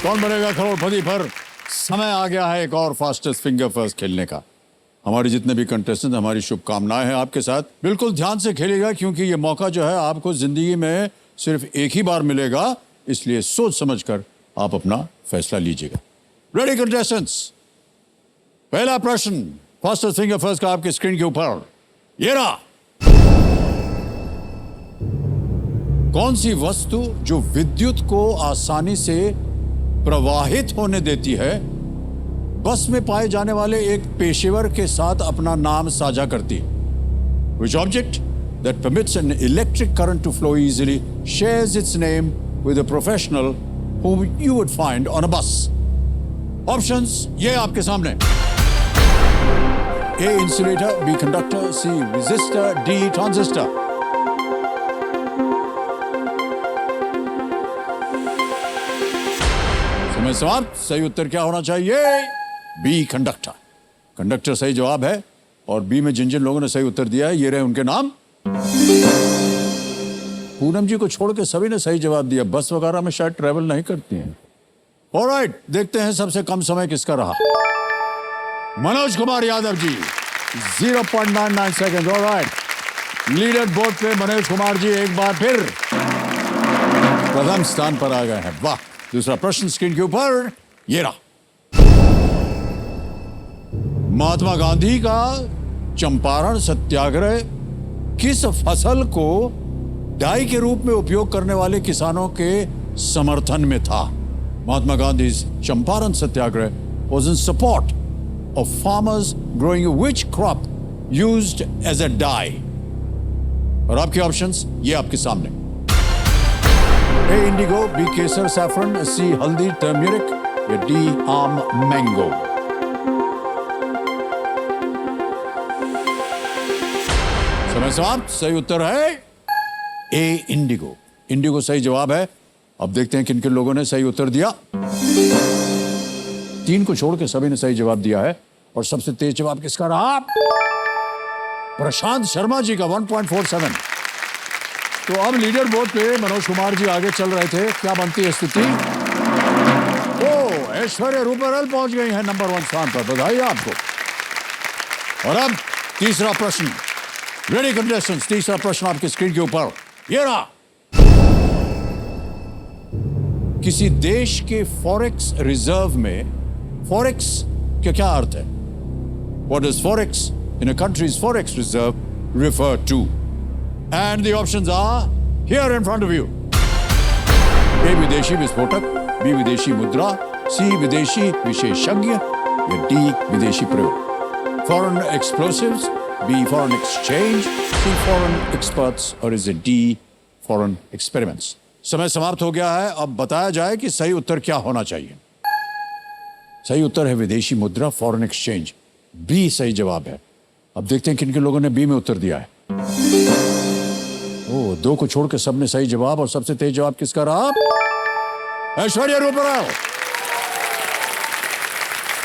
कौन बनेगा करोड़पति पर समय आ गया है एक और फास्टेस्ट फिंगर फर्स्ट खेलने का। हमारे जितने भी कंटेस्टेंट, हमारी शुभकामनाएं हैं आपके साथ। बिल्कुल ध्यान से खेलिएगा क्योंकि ये मौका जो है आपको जिंदगी में सिर्फ एक ही बार मिलेगा, इसलिए सोच समझकर आप अपना फैसला लीजिएगा। रेडी कंटेस्टेंट्स, पहला प्रश्न फास्टेस्ट फिंगर फर्स्ट का आपके स्क्रीन के ऊपर ये रहा। कौन सी वस्तु जो विद्युत को आसानी से प्रवाहित होने देती है, बस में पाए जाने वाले एक पेशेवर के साथ अपना नाम साझा करती है? Which object that permits an electric current to flow easily shares its name with a professional whom you would find on a bus? Options ये आपके सामने। A insulator, B conductor, C resistor, D transistor। समय समाप्त। सही उत्तर क्या होना चाहिए? B conductor. Conductor सही जवाब है और बी में जिन जिन लोगों ने सही उत्तर दिया है ये रहे उनके नाम। पूनम जी को छोड़ के सभी ने सही जवाब दिया। बस वगैरह में शायद ट्रेवल नहीं करती हैं। ऑलराइट, देखते हैं सबसे कम समय किसका रहा। Manoj Kumar Yadav ji 0.99 second. Alright, leader board पे मनोज कुमार जी एक बार फिर प्रथम स्थान पर आ गए हैं। वाह। दूसरा प्रश्न स्क्रीन के ऊपर ये रहा। महात्मा गांधी का चंपारण सत्याग्रह किस फसल को डाई के रूप में उपयोग करने वाले किसानों के समर्थन में था? महात्मा गांधी चंपारण सत्याग्रह was in support of farmers growing which crop used as a dye? और आपके ऑप्शंस ये आपके सामने। A indigo, B Kesar saffron, C हल्दी टर्मरिक या D आम मैंगो? समय समाप्त। सही उत्तर है ए इंडिगो। इंडिगो सही जवाब है। अब देखते हैं किन किन लोगों ने सही उत्तर दिया। 3 को छोड़ के सभी ने सही जवाब दिया है और सबसे तेज जवाब किसका रहा? प्रशांत शर्मा जी का 1.47। तो अब लीडर बोर्ड पे मनोज कुमार जी आगे चल रहे थे। क्या बनती है स्थिति? ओ, ऐश्वर्या रूपरल पहुंच गई है नंबर 1 स्थान पर। बधाई आपको। और अब तीसरा प्रश्न। रेडी कंटेस्टेंट्स, तीसरा प्रश्न आपके स्क्रीन के ऊपर ये रहा। किसी देश के फॉरेक्स रिजर्व में फॉरेक्स का क्या अर्थ है? What does forex in a country's forex reserve refer to? And the options are here in front of you. A विदेशी विस्फोटक, B विदेशी मुद्रा, C विदेशी विशेषज्ञ या D विदेशी प्रयोग? Foreign explosives, B foreign exchange, C foreign experts और is it D foreign experiments? समय समाप्त हो गया है। अब बताया जाए कि सही उत्तर क्या होना चाहिए। सही उत्तर है विदेशी मुद्रा, फॉरेन एक्सचेंज। बी सही जवाब है। अब देखते हैं किन किन लोगों ने बी में उत्तर दिया है। ओ, 2 को छोड़ के सबने सही जवाब और सबसे तेज जवाब किसका रहा? ऐश्वर्या रूपराव।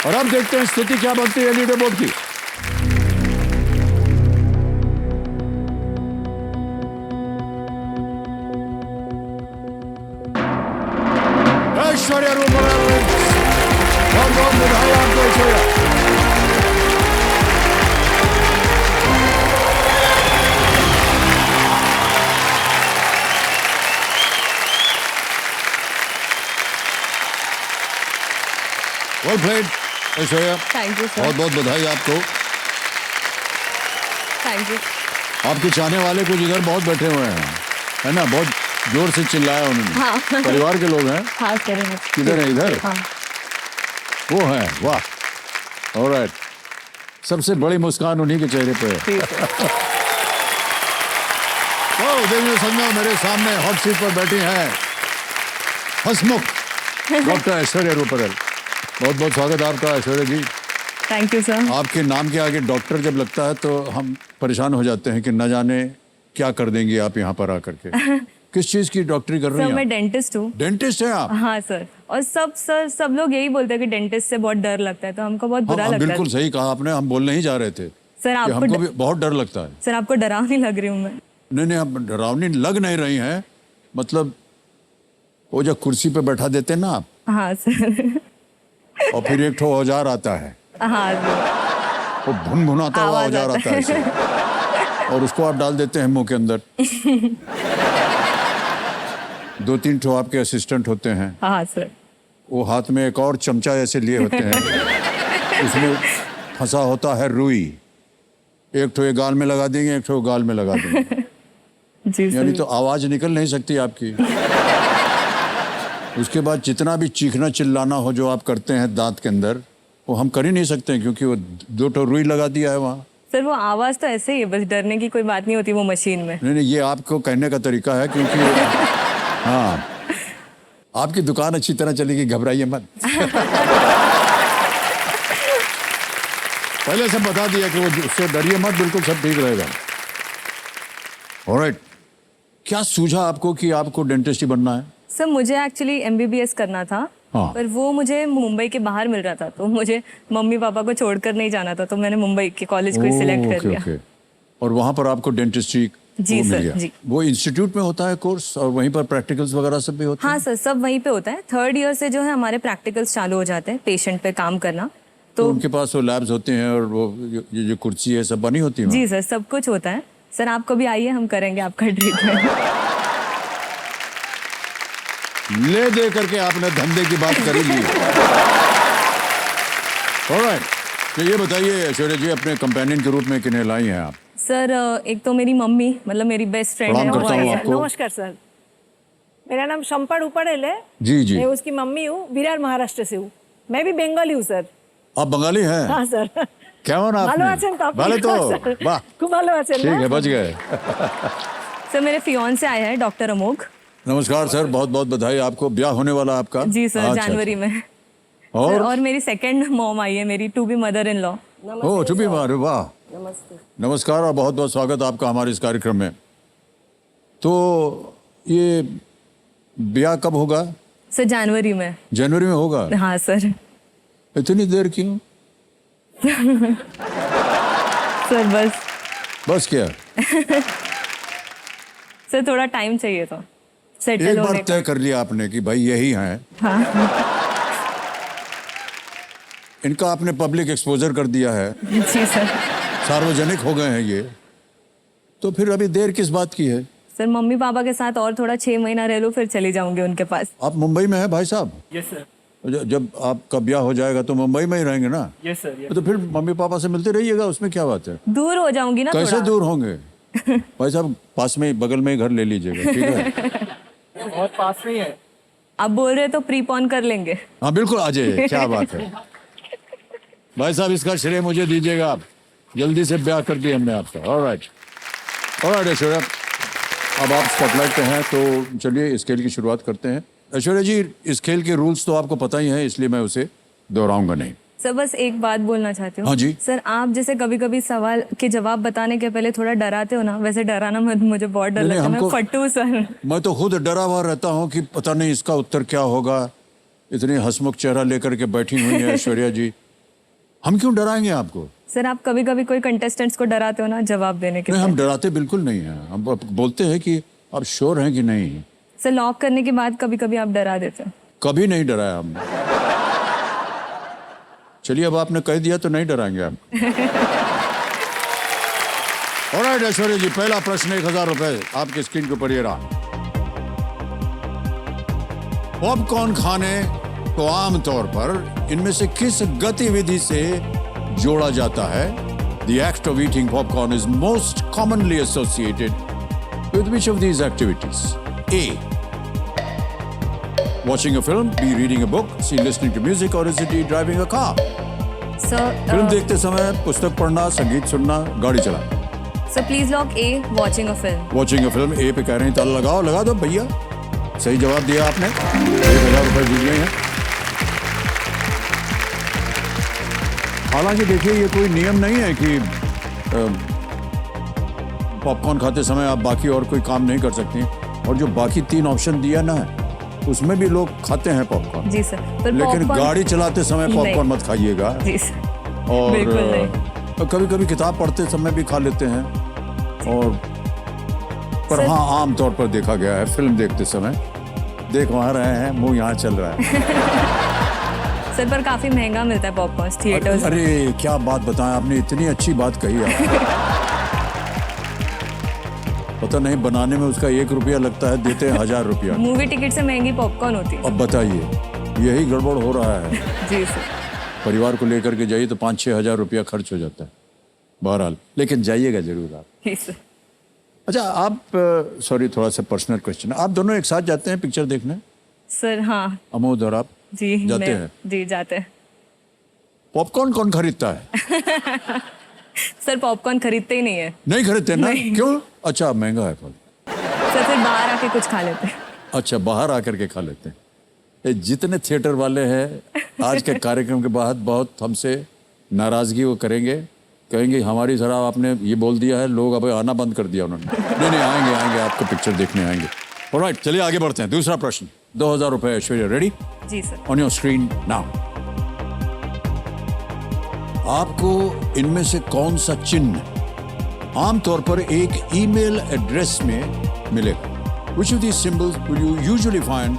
और अब देखते हैं स्थिति क्या बनती है लीडर बोर्ड की। ऐश्वर्या रूपराव, बहुत बहुत बधाई आपको Aishwarya. Well played Aishwarya. Thank you sir. बहुत बहुत बधाई आपको। Thank you. आपके चाहने वाले कुछ इधर बहुत बैठे हुए हैं, है ना? बहुत जोर से चिल्लाया उन्होंने। हाँ। परिवार के लोग हैं? हाँ सर। किधर है? इधर? हाँ। वो है। वाह। ऑलराइट, सबसे बड़ी मुस्कान उन्हीं के चेहरे पे है। तो देखिए संजय, मेरे सामने हॉट सीट पर बैठी हैं हंसमुख डॉक्टर ऐश्वर्या रूपरल। बहुत बहुत स्वागत आपका Aishwarya ji. Thank you sir. आपके नाम के आगे डॉक्टर जब लगता है तो हम परेशान हो जाते हैं कि न जाने क्या कर देंगी आप यहाँ पर आकर के। किस चीज की डॉक्टरी कर रही हैं? सर मैं डेंटिस्ट हूँ। डेंटिस्ट हैं आप? हाँ सर। और सब लोग यही बोलते हैं कि डेंटिस्ट से बहुत डर लगता है, तो हमको बहुत बुरा लगता है। बिल्कुल सही कहा आपने। हम बोलने ही जा रहे थे सर। कि हमको भी बहुत डर लगता है। सर आपको डरावनी लग रही हूँ मैं? नहीं, आप डरावनी लग नहीं रही हैं। मतलब वो जो कुर्सी पे बैठा देते हैं ना आप, हाँ सर। और फिर एक ठो औजार आता है, हाँ सर। वो भुनभुनाता हुआ आवाज औजार आता आता है ऐसे। और उसको आप डाल देते हैं मुंह के अंदर। 2-3 ठो आपके असिस्टेंट होते हैं, हाँ सर। वो हाथ में एक और चमचा ऐसे लिए होते हैं, उसमें फंसा होता है रुई। एक ठो ये गाल में लगा देंगे, एक ठो गाल में लगा देंगे, जी यानी सर। तो आवाज निकल नहीं सकती आपकी। उसके बाद जितना भी चीखना चिल्लाना हो जो आप करते हैं दांत के अंदर, वो हम कर ही नहीं सकते हैं, क्योंकि वो 2 ठो रुई लगा दिया है वहाँ। सर वो आवाज तो ऐसे ही है, बस डरने की कोई बात नहीं होती वो मशीन में। नहीं, ये आपको कहने का तरीका है, क्योंकि हाँ, आपकी दुकान अच्छी तरह चलेगी, घबराइए मत। पहले से बता दिया कि वो उससे डरिए मत, बिल्कुल सब ठीक रहेगा। ऑलराइट, क्या सूझा आपको कि आपको डेंटिस्ट ही बनना है? सर मुझे एक्चुअली MBBS करना था, हाँ। पर वो मुझे मुंबई के बाहर मिल रहा था, तो मुझे मम्मी पापा को छोड़कर नहीं जाना था, तो मैंने मुंबई के कॉलेज को ही सिलेक्ट कर लिया। ओके। और वहाँ पर आपको डेंटिस्ट्री जी वो मिल सर, गया। जी। वो इंस्टीट्यूट में होता है कोर्स, और वहीं पर प्रैक्टिकल्स वगैरह सब भी होते हाँ हैं? सर, सब वहीं पे होता है। 3rd ईयर से जो है हमारे प्रैक्टिकल्स चालू हो जाते हैं, पेशेंट पे काम करना। तो तो उनके पास वो लैब्स होते हैं, और वो ये जो कुर्सी है सब बनी होती है वहाँ? जी सर, सब कुछ होता है। सर आप कभी आइए, हम करेंगे आपका ट्रीटमेंट। ले दे करके आपने धंधे की बात कर ही ली। ऑलराइट, तो ये बताइए ऐश्वर्या जी, अपने कंपेनियन के रूप में किन्हें लाई हैं आप? सर एक तो मेरी मम्मी, मतलब मेरी बेस्ट फ्रेंड है। प्रणाम करता हूँ वो- आपको। नमस्कार सर, मेरा नाम शंपड़ उपड़ेल है। जी जी। मैं उसकी मम्मी हूँ, विरार महाराष्ट्र से हूँ। मैं भी बंगाली हूँ सर। आप बंगाली हैं? हाँ सर। কেমন ভালো আপনি? আছেন তো আপনি? ভালো তো? हाँ, सर। वाह, खूब ভালো আছেন ठीक ना? है, बच गए। सर मेरे फियोन से आया है डॉक्टर अमोघ। नमस्कार सर, बहुत बहुत बधाई आपको, ब्याह होने वाला आपका? जी सर, अच्छा, जनवरी में। अच्छा। सर, और और मेरी सेकंड मॉम आई है, मेरी to be mother in law. ओ टू बी मार, वाह, नमस्ते। नमस्कार और बहुत बहुत स्वागत आपका हमारे इस कार्यक्रम में। तो ये ब्याह कब होगा? सर जनवरी में। जनवरी में होगा? हाँ सर। इतनी देर क्यों? सर बस क्या? सर थोड़ा टाइम चाहिए था सेटल एक होने बार का। तय कर लिया आपने कि भाई यही हैं, इनका आपने पब्लिक एक्सपोजर कर दिया है, जी सर। सार्वजनिक हो गए हैं ये, तो फिर अभी देर किस बात की है? सर मम्मी पापा के साथ और थोड़ा 6 महीना रह लो, फिर चली जाऊंगी उनके पास। आप मुंबई में हैं भाई साहब? Yes sir. जब आपका ब्याह हो जाएगा तो मुंबई में ही रहेंगे ना? Yes sir. तो फिर मम्मी पापा से मिलते रहिएगा, उसमें क्या बात है? दूर हो जाऊंगी ना कैसे थोड़ा। दूर होंगे? भाई साहब पास में ही, बगल में ही घर ले लीजिएगा, ठीक है? बहुत पास में ही है। आप बोल रहे तो प्रीपॉन कर लेंगे। हाँ बिल्कुल, आ जाइए, क्या बात है। भाई साहब इसका श्रेय मुझे दीजिएगा आप, जल्दी से ब्याह कर दिया हमने आपका। ऑलराइट ऐश्वर्या, अब आप स्पॉटलाइट पे हैं, तो चलिए इस खेल की शुरुआत करते हैं। ऐश्वर्या जी, इस खेल के रूल्स तो आपको पता ही हैं, इसलिए मैं उसे दोहराऊंगा नहीं। सर बस एक बात बोलना चाहती हूँ। हाँ जी। सर आप जैसे कभी कभी सवाल के जवाब बताने के पहले थोड़ा डराते हो ना, वैसे डराना मत, मुझे बहुत डर नहीं, लगता है। मैं हमको- फट्टू सर। मैं तो खुद डरा हुआ रहता हूँ कि पता नहीं इसका उत्तर क्या होगा। इतनी हंसमुख चेहरा लेकर के बैठी हुई है ऐश्वर्या जी, हम क्यों डराएंगे आपको? सर आप कभी कभी कोई कंटेस्टेंट्स को डराते हो ना जवाब देने के नहीं, लिए। हम डराते बिल्कुल नहीं हैं, हम बोलते हैं कि आप श्योर हैं कि नहीं। सर लॉक करने के बाद कभी कभी आप डरा देते हो। कभी नहीं डराया हमने। चलिए अब आपने कह दिया तो नहीं डराएंगे आप। ऑलराइट ऐश्वर्या जी, पहला प्रश्न 1000 रुपए आपकी स्क्रीन के ऊपर ये रहा। पॉपकॉर्न खाने को आमतौर पर इनमें से किस गतिविधि से जोड़ा जाता है? The act of eating popcorn is most commonly associated with which of these activities? A. Watching a film, B. Reading a book, C. Listening to music, or is it D. Driving a car? Film sir देखते समय पुस्तक पढ़ना, संगीत सुनना, गाड़ी चलाना। Sir please lock A, watching a film. Watching a film A पे कह रहे हैं, ताला लगाओ, लगा दो भैया। सही जवाब दिया आपने, 1000 रुपए जीत गए हैं। हालांकि देखिए ये कोई नियम नहीं है कि पॉपकॉर्न खाते समय आप बाकी और कोई काम नहीं कर सकती, और जो बाकी 3 ऑप्शन दिया ना है उसमें भी लोग खाते हैं पॉपकॉर्न। जी सर, पर लेकिन popcorn- गाड़ी चलाते समय पॉपकॉर्न नहीं। मत खाइएगा। जी सर, और बिल्कुल नहीं। कभी कभी किताब पढ़ते समय भी खा लेते हैं, और पर सर- हाँ आम तौर पर देखा गया है फिल्म देखते समय देख वहाँ रहे हैं, मुंह यहाँ चल रहा है। सर पर काफी महंगा मिलता है पॉपकॉर्न थिएटर्स। अरे क्या बात बताएं, आपने इतनी अच्छी बात कही है। पता नहीं बनाने में उसका 1 रुपया लगता है, देते हैं 1000 रुपया। मूवी टिकट से महंगी पॉपकॉर्न होती है। अब बताइए, यही गड़बड़ हो रहा है। जी सर। परिवार को लेकर के जाइए तो 5-6 हजार रुपया खर्च हो जाता है। बहरहाल, लेकिन जाइएगा जरूर आप। जी सर। अच्छा, आप सॉरी थोड़ा सा पर्सनल क्वेश्चन, आप दोनों एक साथ जाते हैं पिक्चर देखने? सर हाँ। अमोद और आप जी जाते हैं? जी जाते हैं। पॉपकॉर्न कौन खरीदता है? सर पॉपकॉर्न खरीदते ही नहीं है। नहीं खरीदते ना? नहीं। क्यों? अच्छा महंगा है फल। सर फिर बाहर आके कुछ खा लेते हैं। अच्छा, बाहर आकर के खा लेते हैं। ये जितने थिएटर वाले हैं आज के कार्यक्रम के बाद बहुत हमसे नाराजगी वो करेंगे, कहेंगे हमारी तरह आपने ये बोल दिया है, लोग अब आना बंद कर दिया उन्होंने। नहीं नहीं, आएंगे आएंगे, आपको पिक्चर देखने आएंगे। ऑलराइट, चलिए आगे बढ़ते हैं। दूसरा प्रश्न, 2000 रुपए। ऐश्वर्या रेडी? जी sir. On your screen now. आपको इनमें से कौन सा चिन्ह आमतौर पर एक ईमेल एड्रेस में मिलेगा? Which of these symbols will you usually find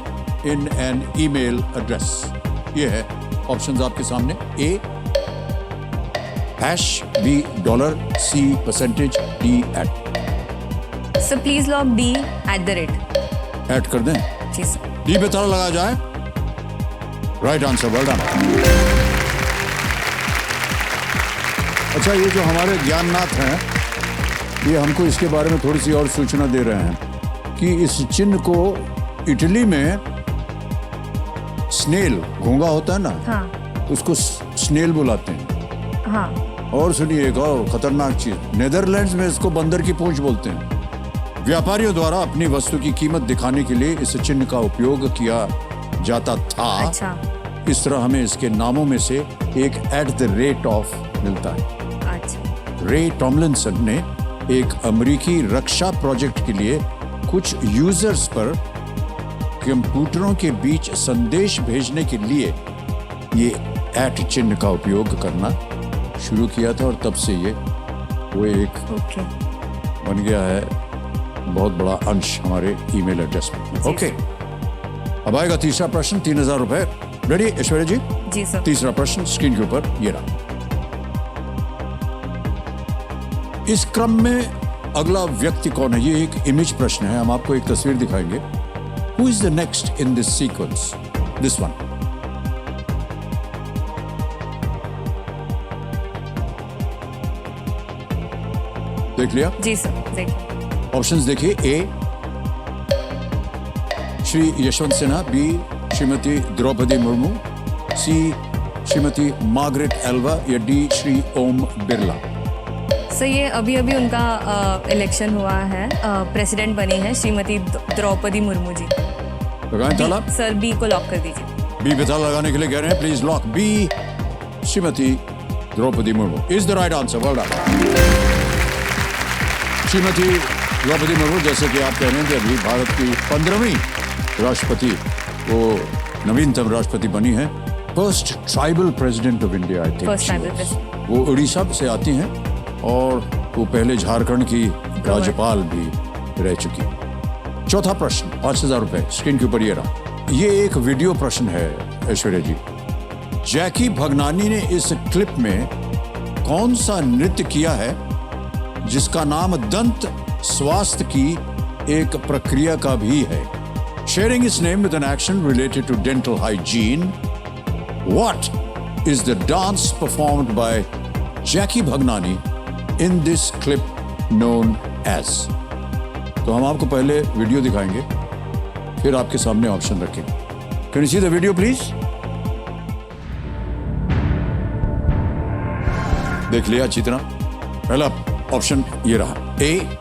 in an email address? ये है ऑप्शंस आपके सामने। A hash, B dollar, C percentage, D at। Sir please log D @ add कर दें? जी सर। डी पे ताला लगाया जाए। Right answer, well done. अच्छा, ये जो हमारे ज्ञाननाथ हैं, ये हमको इसके बारे में थोड़ी सी और सूचना दे रहे हैं कि इस चिन्ह को इटली में स्नेल, घोंगा होता है ना, हाँ। उसको स्नेल बुलाते हैं। हाँ। और सुनिए एक और खतरनाक चीज, नेदरलैंड्स में इसको बंदर की पूंछ बोलते हैं। व्यापारियों द्वारा अपनी वस्तु की कीमत दिखाने के लिए इस चिन्ह का उपयोग किया जाता था। अच्छा। इस तरह हमें इसके नामों में से एक @ मिलता है। अच्छा। रे टॉमलिंसन ने एक अमेरिकी रक्षा प्रोजेक्ट के लिए कुछ यूजर्स पर कंप्यूटरों के बीच संदेश भेजने के लिए ये @ चिन्ह का उपयोग करना शुरू किया था, और तब से ये वो एक ओके। बन गया है बहुत बड़ा अंश हमारे ईमेल एड्रेस में। ओके, अब आएगा तीसरा प्रश्न, 3000 रुपए। रेडी ऐश्वर्या जी? जी सर। तीसरा प्रश्न स्क्रीन के ऊपर ये रहा। इस क्रम में अगला व्यक्ति कौन है? ये एक इमेज प्रश्न है, हम आपको एक तस्वीर दिखाएंगे। Who is the next in this sequence? This one. देख लिया? जी सर, देखिए। ऑप्शंस देखिए। ए श्री यशवंत सिन्हा, बी श्रीमती द्रौपदी मुर्मू, सी श्रीमती मार्गरेट एल्वा, या डी श्री ओम बिरला। सर ये अभी अभी उनका इलेक्शन हुआ है, प्रेसिडेंट बनी है श्रीमती द्रौपदी मुर्मू जी। लगाएं ताला? सर बी को लॉक कर दीजिए। बी पे ताला लगाने के लिए कह रहे हैं, please lock B, Shrimati Draupadi Murmu is the right answer. Well done. Shrimati Draupadi Murmu, जैसे कि आप कह रहे हैं कि अभी भारत की 15वीं राष्ट्रपति, वो नवीनतम राष्ट्रपति बनी है। First tribal president of India, I think. First tribal president। वो उड़ीसा से आती हैं और वो पहले झारखंड की राज्यपाल भी रह चुकी। चौथा प्रश्न, 5000 रुपए। स्क्रीन के ऊपर ये रहा। ये एक वीडियो प्रश्न है ऐश्वर्या जी। जैकी भगनानी ने इस क्लिप में कौन सा नृत्य किया है जिसका नाम दंत स्वास्थ्य की एक प्रक्रिया का भी है? Sharing its name with an action related to dental hygiene, what is the dance performed by Jackky Bhagnani in this clip known as? तो हम आपको पहले वीडियो दिखाएंगे, फिर आपके सामने ऑप्शन रखेंगे। Can you see the video please? देख लिया अच्छी तरह? पहला ऑप्शन ये रहा। ए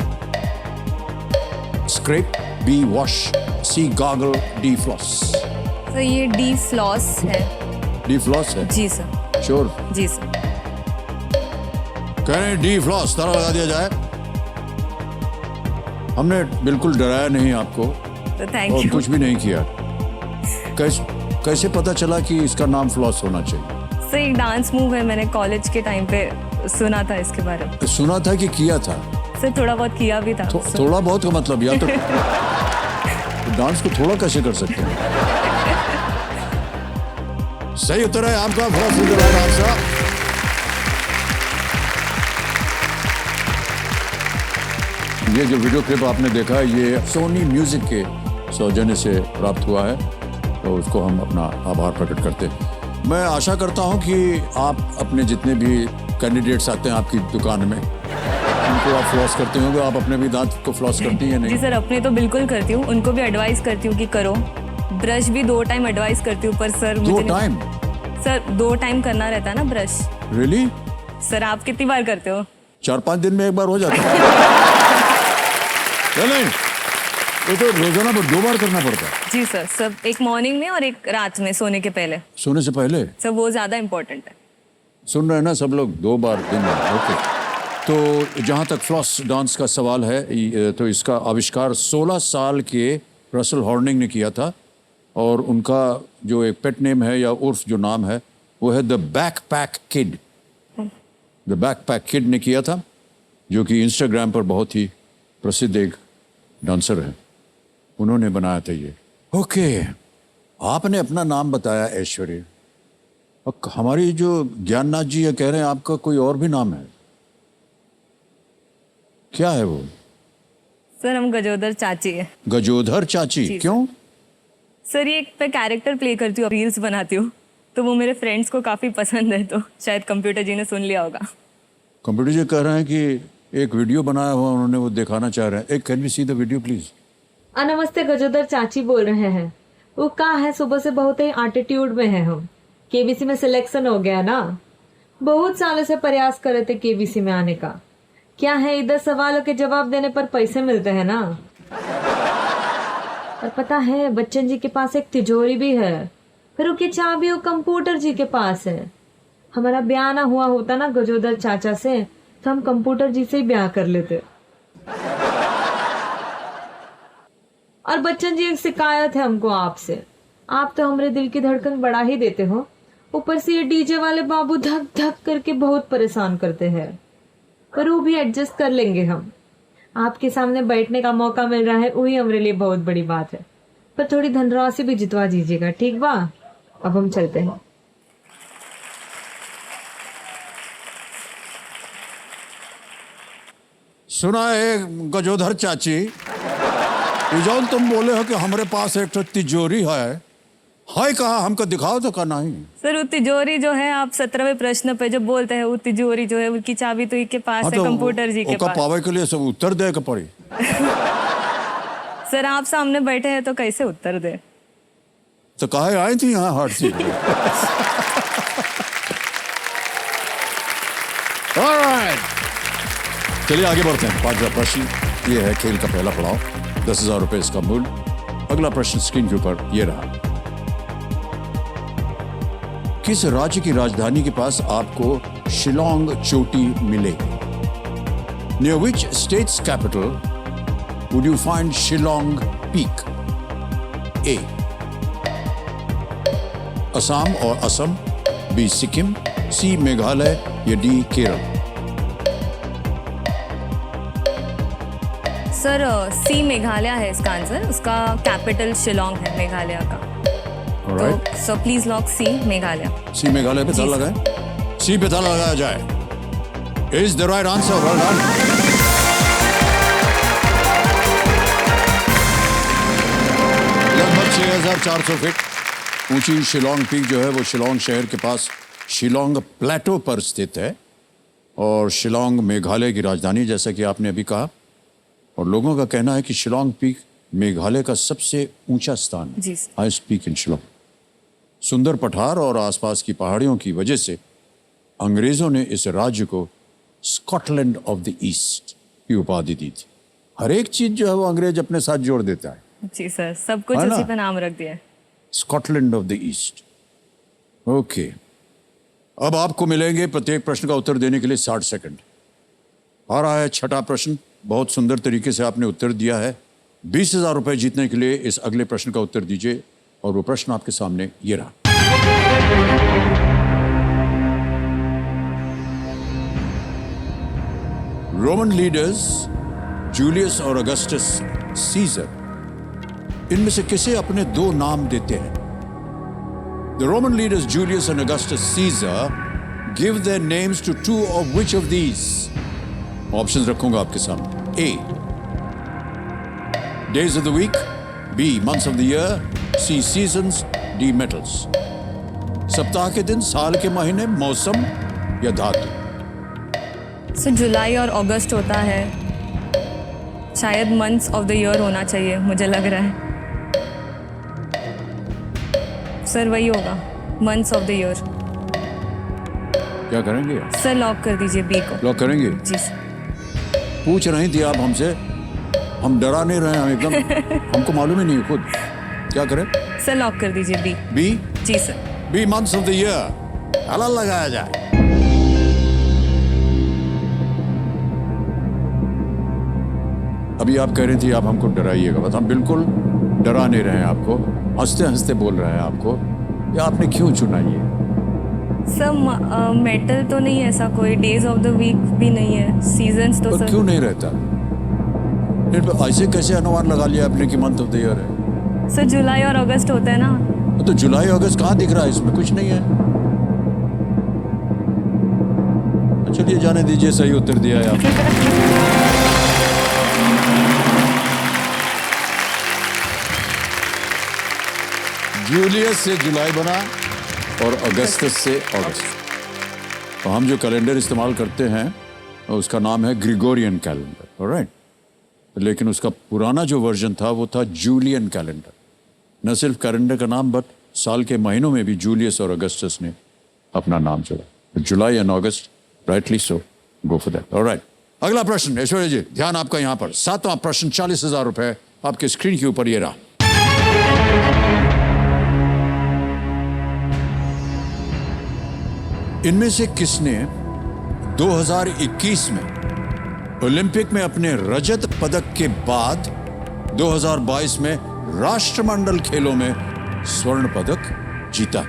scrap, be wash, C goggle, D floss. Sir ये डी फ्लॉस है। डी फ्लॉस है? जी सर। श्योर? जी सर। कह रहे हैं डी फ्लॉस, ताला लगा दिया जाए। हमने बिल्कुल डराया नहीं आपको तो थैंक और यू। कुछ भी नहीं किया। कैसे पता चला कि इसका नाम फ्लॉस होना चाहिए? सर एक डांस मूव है, मैंने कॉलेज के टाइम पे सुना था इसके बारे में। सुना था कि किया था? सर थोड़ा बहुत किया भी था। थोड़ा बहुत का मतलब, या तो डांस को थोड़ा कैसे कर सकते हैं? सही उत्तर है आपका, बहुत सुंदर आंसर। ये जो वीडियो क्लिप आपने देखा है ये सोनी म्यूजिक के सौजन्य से प्राप्त हुआ है, तो उसको हम अपना आभार प्रकट करते हैं। मैं आशा करता हूं कि आप अपने जितने भी कैंडिडेट्स आते हैं आपकी दुकान में उनको आप फ्लॉस करते होंगे। आप अपने भी दांत को फ्लॉस करती हैं नहीं? जी सर, अपने तो बिल्कुल करती हूँ, उनको भी एडवाइस करती हूँ कि करो। ब्रश भी 2 टाइम एडवाइस करती हूँ, पर सर 2 टाइम? सर 2 टाइम करना रहता है ना ब्रश। रियली? सर आप कितनी बार करते हो? 4-5 दिन में एक बार हो जाता है। नहीं, ये तो रोजाना 2 बार करना पड़ता है। जी सर, सब एक मॉर्निंग में और एक रात में सोने के पहले। सोने से पहले? सर वो ज्यादा इम्पोर्टेंट है। सुन रहे हैं ना सब लोग, 2 बार दिन में। ओके, तो जहाँ तक फ्लॉस डांस का सवाल है, तो इसका आविष्कार 16 साल के रसल हॉर्निंग ने किया था, और उनका जो एक पेट नेम है या उर्फ जो नाम है वो है the backpack kid. The backpack kid ने किया था, जो कि इंस्टाग्राम पर बहुत ही प्रसिद्ध एक डांसर है, उन्होंने बनाया था ये। ओके, आपने अपना नाम बताया ऐश्वर्य, और हमारी जो ज्ञाननाथ जी ये कह रहे हैं आपका कोई और भी नाम है, क्या है वो? सर हम गजोदर चाची है। गजोधर चाची? क्यों? सर ये एक पे कैरेक्टर प्ले करती हूँ, रील्स बनाती हूँ, तो वो मेरे फ्रेंड्स को काफी पसंद है, तो शायद कंप्यूटर जी ने सुन लिया होगा। कंप्यूटर जी कह रहे हैं कि एक वीडियो बनाया हुआ उन्होंने, वो दिखाना चाह रहे हैं। एक can we see the video please? नमस्ते, गजोदर चाची बोल रहे हैं। वो कहा है सुबह से बहुत ही एटीट्यूड में है हम। केबीसी में सिलेक्शन हो गया ना, बहुत सालों से प्रयास कर रहे थे केबीसी में आने का। क्या है, इधर सवालों के जवाब देने पर पैसे मिलते हैं ना। और पता है बच्चन जी के पास एक तिजोरी भी है, फिर उसकी चाबी वो कंप्यूटर जी के पास है। हमारा ब्याह ना हुआ होता ना गजोदर चाचा से, तो हम कंप्यूटर जी से ही ब्याह कर लेते। और बच्चन जी एक शिकायत है हमको आपसे, आप तो हमारे दिल की धड़कन बढ़ा ही देते हो, ऊपर से ये डीजे वाले बाबू धक धक करके बहुत परेशान करते हैं, पर वो भी एडजस्ट कर लेंगे हम। आपके सामने बैठने का मौका मिल रहा है, वही हमारे लिए बहुत बड़ी बात है, पर थोड़ी धनराशि भी जितवा दीजिएगा, ठीक बा? अब हम चलते हैं। सुना है गजोधर चाची, जौन तुम बोले हो कि हमारे पास एक तो तिजोरी है कहा, हमको दिखाओ तो का नहीं? सर वो तिजोरी जो है, आप 17वें प्रश्न पे जो बोलते हैं, वो तिजोरी जो है उसकी चाबी तो के पास है, कंप्यूटर जी के पास। पावे के लिए सब उत्तर दे के पड़ी। सर आप सामने बैठे हैं तो कैसे उत्तर दे? तो कहे आई थी यहाँ हार्ट सीट। चलिए आगे बढ़ते हैं। 5वां प्रश्न ये है खेल का पहला पड़ाव, 10,000 रुपए इसका मूल्य। अगला प्रश्न स्क्रीन के ऊपर ये रहा। किस राज्य की राजधानी के पास आपको शिलोंग चोटी मिलेगी? Near which state's capital would you find Shillong Peak? A. Assam और असम, B. सिक्किम, C. मेघालय या D. केरल? सर सी मेघालय है इसका आंसर, उसका कैपिटल शिलोंग है मेघालय का। Alright. तो so please lock C Meghalaya. C. Meghalaya पे ताला लगाएं। C पे ताला लगाया जाए। Is the right answer? Well done. लगभग 6,400 फीट ऊंची शिलोंग पीक जो है वो शिलोंग शहर के पास शिलोंग प्लेटो पर स्थित है, और शिलोंग मेघालय की राजधानी, जैसा कि आपने अभी कहा। और लोगों का कहना है कि शिलोंग पीक मेघालय का सबसे ऊंचा स्थान है, हाईएस्ट पीक इन शिलोंग। सुंदर पठार और आसपास की पहाड़ियों की वजह से अंग्रेजों ने इस राज्य को स्कॉटलैंड ऑफ द ईस्ट की उपाधि दी थी। हर एक चीज जो है वो अंग्रेज अपने साथ जोड़ देता है। जी सर, सब कुछ उसी पे नाम रख दिया है, Scotland of the east. Okay, अब आपको मिलेंगे प्रत्येक प्रश्न का उत्तर देने के लिए 60 सेकंड। आ रहा है 6वां प्रश्न। बहुत सुंदर तरीके से आपने उत्तर दिया है। 20,000 रुपए जीतने के लिए इस अगले प्रश्न का उत्तर दीजिए, और वो प्रश्न आपके सामने ये रहा। रोमन लीडर्स जूलियस और अगस्टस सीजर इनमें से किसे अपने दो नाम देते हैं? The Roman leaders Julius and Augustus Caesar give their names to two of which of these? Options रखूंगा आपके सामने. A. Days of the week. B. Months of the year. C. Seasons. D. Metals. सप्ताह के दिन, साल के महीने, मौसम या धातु? सर जुलाई और अगस्त होता है, शायद मंथ्स ऑफ द ईयर होना चाहिए, मुझे लग रहा है सर वही होगा, मंथ्स ऑफ द ईयर। क्या करेंगे? सर लॉक कर दीजिए बी को। लॉक करेंगे? जी सर। पूछ रही थी आप हमसे, हम डरा नहीं रहे, हम एकदम हमको मालूम ही नहीं खुद। क्या करें? सर लॉक कर दीजिए बी। बी? जी sir. B months of the year, ताला लगाया जाए। अभी आप कह रही थी आप हमको डराइएगा, बस हम बिल्कुल डरा नहीं रहे हैं आपको, हंसते हंसते बोल रहे हैं आपको। या आपने क्यों चुना ये? सर मेटल तो नहीं है ऐसा कोई, डेज ऑफ द वीक भी नहीं है, सीजन्स तो पर सर क्यों नहीं रहता? ऐसे कैसे अनुमान लगा लिया आपने कि मंथ ऑफ द ईयर है? सर जुलाई और अगस्त होता है ना। तो जुलाई अगस्त कहाँ दिख रहा है? इसमें कुछ नहीं है। चलिए जाने दीजिए, सही उत्तर दिया है आपने। जूलियस से जुलाई बना और अगस्तस से अगस्त। तो हम जो कैलेंडर इस्तेमाल करते हैं उसका नाम है ग्रिगोरियन कैलेंडर, ऑलराइट। लेकिन उसका पुराना जो वर्जन था वो था जूलियन कैलेंडर। न सिर्फ कैलेंडर का नाम बट साल के महीनों में भी जूलियस और अगस्तस ने अपना नाम चढ़ा। July and August, rightly so, go for that, alright. अगला प्रश्न ऐश्वर्या जी, ध्यान आपका यहाँ पर। 7वां प्रश्न, 40,000 रुपए आपके स्क्रीन के ऊपर ये रहा। इनमें से किसने 2021 में ओलंपिक में अपने रजत पदक के बाद 2022 में राष्ट्रमंडल खेलों में स्वर्ण पदक जीता?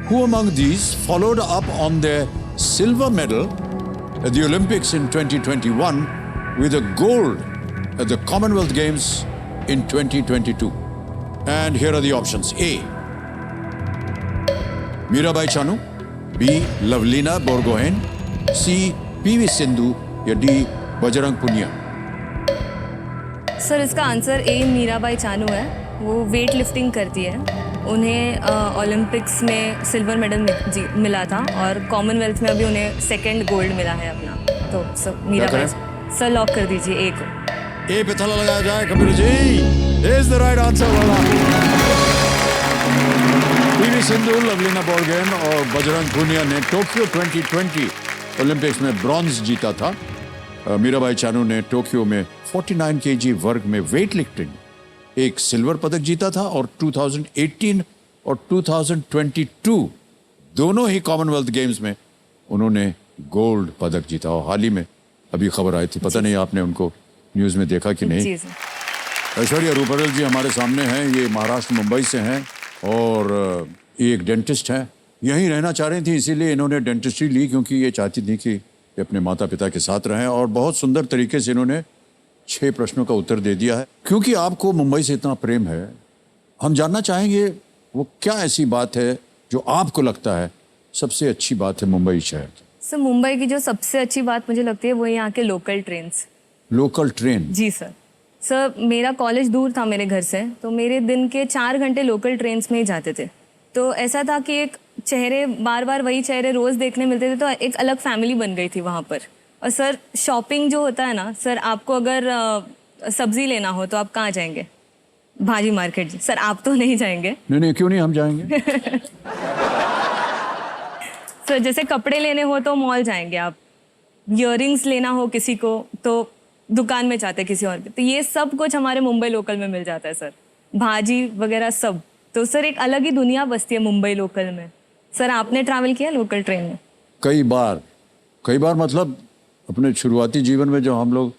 Who among these followed up on their silver medal at the Olympics in 2021 with a gold at the Commonwealth Games in 2022? And here are the options. A. Mirabai Chanu. B. Lavlina Borgohain. C. PV Sindhu या D. Bajrang Punia? Sir इसका answer A Mirabai Chanu है। वो weight lifting करती है, उन्हें Olympics में silver medal मिला था और कॉमनवेल्थ में अभी उन्हें सेकंड गोल्ड मिला है अपना। तो सर मीराबाई। सर लॉक कर दीजिए ए को। ए पे ताला लगाया जाए Kabir ji, is the right answer वाला। पीवी सिंधु, लवलीना बोरगोहेन और बजरंग पुनिया ने टोक्यो 2020 ओलंपिक्स में ब्रॉन्ज जीता था। मीराबाई चानू ने टोक्यो में 49 केजी वर्ग में वेट लिफ्टिंग एक सिल्वर पदक जीता था और 2018 और 2022 दोनों ही कॉमनवेल्थ गेम्स में उन्होंने गोल्ड पदक जीता। और हाल ही में अभी खबर आई थी, पता नहीं आपने उनको न्यूज़ में देखा कि नहीं। ऐश्वर्या रूपरेल जी हमारे सामने हैं, ये महाराष्ट्र मुंबई से हैं और ये एक डेंटिस्ट हैं। यहीं रहना चाह रही थी, इसीलिए इन्होंने डेंटिस्ट्री ली, क्योंकि ये चाहती थी कि अपने माता पिता के साथ रहें। और बहुत सुंदर तरीके से इन्होंने 6 प्रश्नों का उत्तर दे दिया है। क्योंकि आपको मुंबई से इतना प्रेम है, हम जानना चाहेंगे वो क्या ऐसी बात है जो आपको लगता है सबसे अच्छी बात है मुंबई शहर की? सर मुंबई की जो सबसे अच्छी बात मुझे लगती है वो यहाँ के लोकल ट्रेन्स। Local train? जी सर। सर मेरा कॉलेज दूर था मेरे घर से, तो मेरे दिन के 4 घंटे लोकल ट्रेन्स में ही जाते थे। तो ऐसा था कि एक चेहरे बार बार वही चेहरे रोज़ देखने मिलते थे, तो एक अलग फैमिली बन गई थी वहाँ पर। और सर शॉपिंग जो होता है ना सर, आपको अगर सब्जी लेना हो तो आप कहाँ जाएंगे? भाजी मार्केट। जी सर आप तो नहीं जाएंगे? नहीं क्यों नहीं, हम जाएंगे। सर जैसे कपड़े लेने हो तो मॉल जाएंगे आप, इयररिंग्स लेना हो किसी को तो दुकान में जाते किसी और के। तो ये सब कुछ हमारे मुंबई लोकल में मिल जाता है सर, भाजी वगैरह सब। तो सर एक अलग ही दुनिया बसती है मुंबई लोकल में। सर आपने ट्रैवल किया लोकल ट्रेन में? कई बार मतलब अपने शुरुआती जीवन में जो हम लोग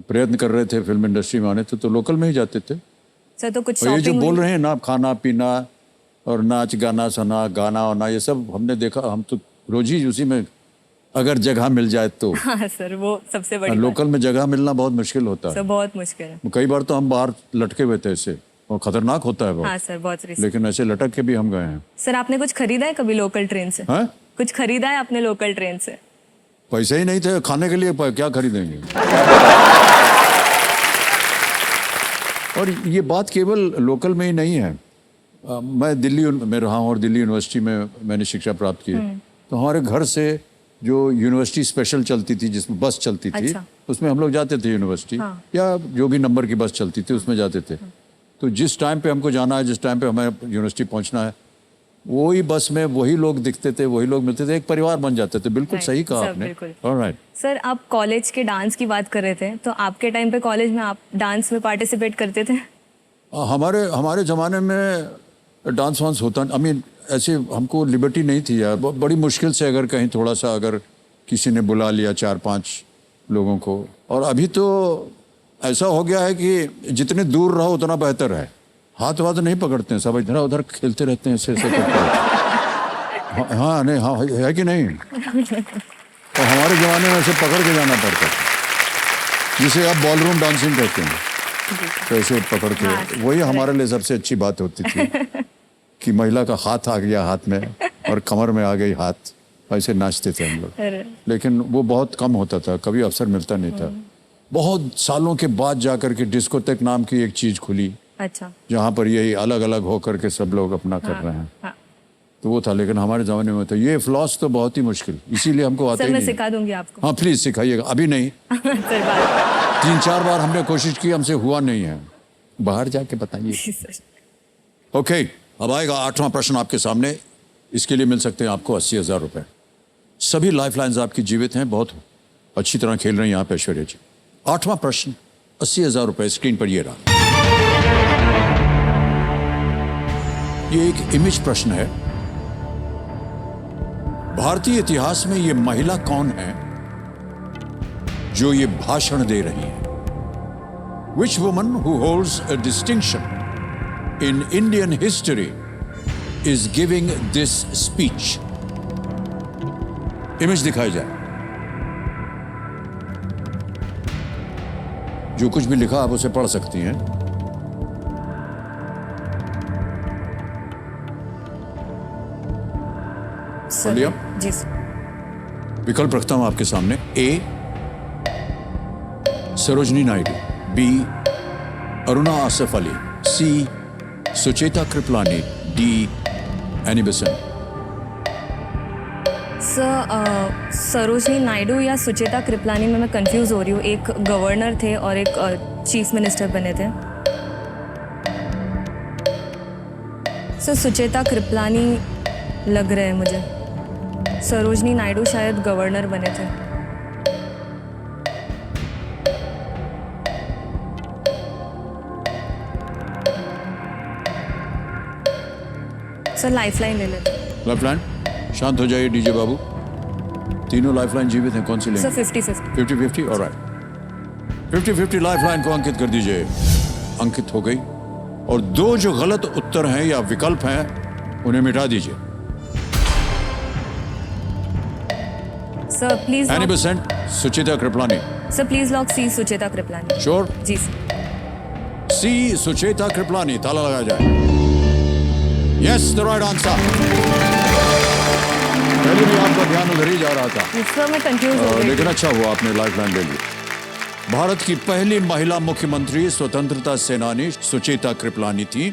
प्रयत्न कर रहे थे फिल्म इंडस्ट्री में आने तो लोकल में ही जाते थे सर। तो कुछ ये जो बोल रहे हैं ना, खाना पीना और नाच गाना सुना गाना होना, ये सब हमने देखा, हम तो रोज ही उसी में, अगर जगह मिल जाए तो। हाँ सर वो सबसे बड़ी लोकल में जगह मिलना बहुत मुश्किल होता है सर, बहुत मुश्किल है। कई बार तो हम बाहर लटके हुए थे ऐसे और खतरनाक होता है हाँ बहुत, सर, बहुत रिस्क। लेकिन ऐसे लटक के भी हम गए हैं। सर आपने कुछ खरीदा है कभी लोकल ट्रेन से? हैं? कुछ खरीदा है आपने लोकल ट्रेन से? पैसे ही नहीं थे खाने के लिए, क्या खरीदेंगे। और ये बात केवल लोकल में ही नहीं है। मैं दिल्ली में रहा हूँ और दिल्ली यूनिवर्सिटी में मैंने शिक्षा प्राप्त की। तो हमारे घर से जो यूनिवर्सिटी स्पेशल चलती थी, जिसमें बस चलती थी, अच्छा। उसमें हम लोग जाते थे यूनिवर्सिटी, या जो भी नंबर की बस चलती थी उसमें जाते थे। तो जिस टाइम पे हमको जाना है, जिस टाइम पे हमें यूनिवर्सिटी पहुंचना है, वही बस में वही लोग दिखते थे, वही लोग मिलते थे, एक परिवार बन जाते थे। बिल्कुल Right, सही कहा सर, आपने। बिल्कुल। ऑलराइट। सर आप कॉलेज के डांस की बात कर रहे थे, तो आपके टाइम पे कॉलेज में आप डांस में पार्टिसिपेट करते थे? हमारे ज़माने में डांस वांस होता, आई मीन ऐसे हमको लिबर्टी नहीं थी यार। बड़ी मुश्किल से अगर कहीं थोड़ा सा अगर किसी ने बुला लिया 4-5 लोगों को। और अभी तो ऐसा हो गया है कि जितने दूर रहो उतना बेहतर है। हाथ वाथ नहीं पकड़ते हैं, सब इधर उधर खेलते रहते हैं, ऐसे ऐसे करते। हाँ नहीं, हाँ है कि नहीं। तो हमारे ज़माने में ऐसे पकड़ के जाना पड़ता था, जिसे आप बॉलरूम डांसिंग कहते हैं। तो ऐसे पकड़ के, वही हमारे लिए सबसे अच्छी बात होती थी कि महिला का हाथ आ गया हाथ में और कमर में आ गई हाथ, ऐसे नाचते थे हम लोग। लेकिन वो बहुत कम होता था, कभी अवसर मिलता नहीं था। बहुत सालों के बाद जाकर के डिस्कोटेक नाम की एक चीज खुली, अच्छा। जहाँ पर यही अलग अलग होकर के सब लोग अपना कर रहे हैं। हाँ। तो वो था, लेकिन हमारे जमाने में था ये फ्लॉस तो बहुत ही मुश्किल, इसीलिए हमको आता सर ही मैं नहीं। सिखा दूंगी आपको। हाँ प्लीज सिखाइएगा, अभी नहीं। सर बात 3-4 बार हमने कोशिश की, हमसे हुआ नहीं है। बाहर जाके बताइए। सर। ओके, अब आएगा 8वां प्रश्न आपके सामने। इसके लिए मिल सकते हैं आपको 80,000 रुपए। सभी लाइफलाइंस आपकी जीवित हैं, बहुत अच्छी तरह खेल रही हैं यहाँ पे ऐश्वर्या जी। 8वां प्रश्न, 80,000 रुपए स्क्रीन पर ये रहा। ये एक इमेज प्रश्न है। भारतीय इतिहास में ये महिला कौन है जो ये भाषण दे रही है? Which woman who holds a distinction in Indian history is giving this speech? Image दिखाई जाए। जो कुछ भी लिखा आप उसे पढ़ सकती हैं। सर लिया? जी सर। विकल्प रखता हूं आपके सामने। A Sarojini Naidu, B Aruna Asaf Ali, C Sucheta Kriplani, D Annie Besant. Sir Sarojini Naidu या सुचेता कृपलानी में मैं कंफ्यूज हो रही हूँ। एक गवर्नर थे और एक चीफ मिनिस्टर बने थे। सर सुचेता कृपलानी लग रहे हैं मुझे। सरोजनी नायडू शायद गवर्नर बने थे। सर लाइफलाइन ले लेते। लाइफलाइन, शांत हो जाइए डीजे बाबू। तीनों लाइफलाइन जीवित हैं, कौन सी लेंगे? सर 50-50। 50-50, ऑलराइट। 50-50 लाइफलाइन को अंकित कर दीजिए। अंकित हो गई। और 2 जो गलत उत्तर हैं या विकल्प हैं उन्हें मिटा दीजिए। Sir please Annie Besant, Sucheta Kriplani. Sir please lock C Sucheta Kriplani. Sure? जी सर। सी सुचेता कृपलानी, ताला लगाया जाए। Yes, the right answer. पहले भी आपका ध्यान उधर ही जा रहा था, सर मैं कंफ्यूज हो गई। लेकिन अच्छा हुआ आपने लाइफलाइन ले ली। भारत की पहली महिला मुख्यमंत्री स्वतंत्रता सेनानी सुचेता कृपलानी थी।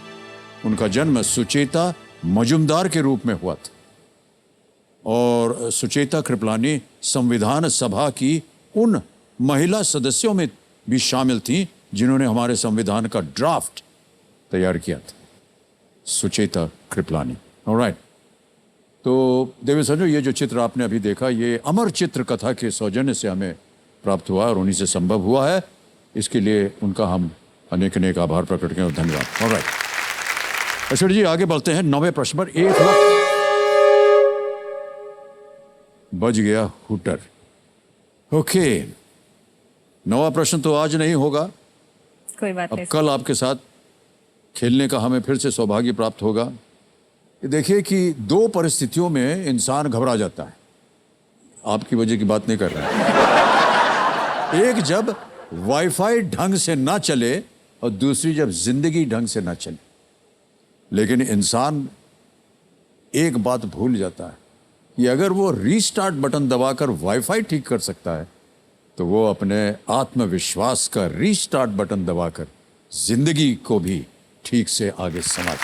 उनका जन्म सुचेता मजुमदार के रूप में हुआ था। और सुचेता कृपलानी संविधान सभा की उन महिला सदस्यों में भी शामिल थी जिन्होंने हमारे संविधान का ड्राफ्ट तैयार किया था। सुचेता कृपलानी, ऑलराइट। तो देवी संजो, ये जो चित्र आपने अभी देखा, ये अमर चित्र कथा के सौजन्य से हमें प्राप्त हुआ और उन्हीं से संभव हुआ है। इसके लिए उनका हम अनेक अनेक आभार प्रकट करें और धन्यवाद। ऑलराइट ऐश्वर्या जी, आगे बढ़ते हैं 9वें प्रश्न पर। एक वक्त बज गया हुटर। ओके, 9वां प्रश्न तो आज नहीं होगा, कोई बात अब नहीं। कल आपके साथ खेलने का हमें फिर से सौभाग्य प्राप्त होगा। देखिए कि 2 परिस्थितियों में इंसान घबरा जाता है। आपकी वजह की बात नहीं कर रहा है। एक, जब वाईफाई ढंग से ना चले और दूसरी जब जिंदगी ढंग से ना चले। लेकिन इंसान एक बात भूल जाता है कि अगर वो रीस्टार्ट बटन दबाकर वाईफाई ठीक कर सकता है तो वो अपने आत्मविश्वास का रीस्टार्ट बटन दबाकर जिंदगी को भी ठीक से आगे समाज।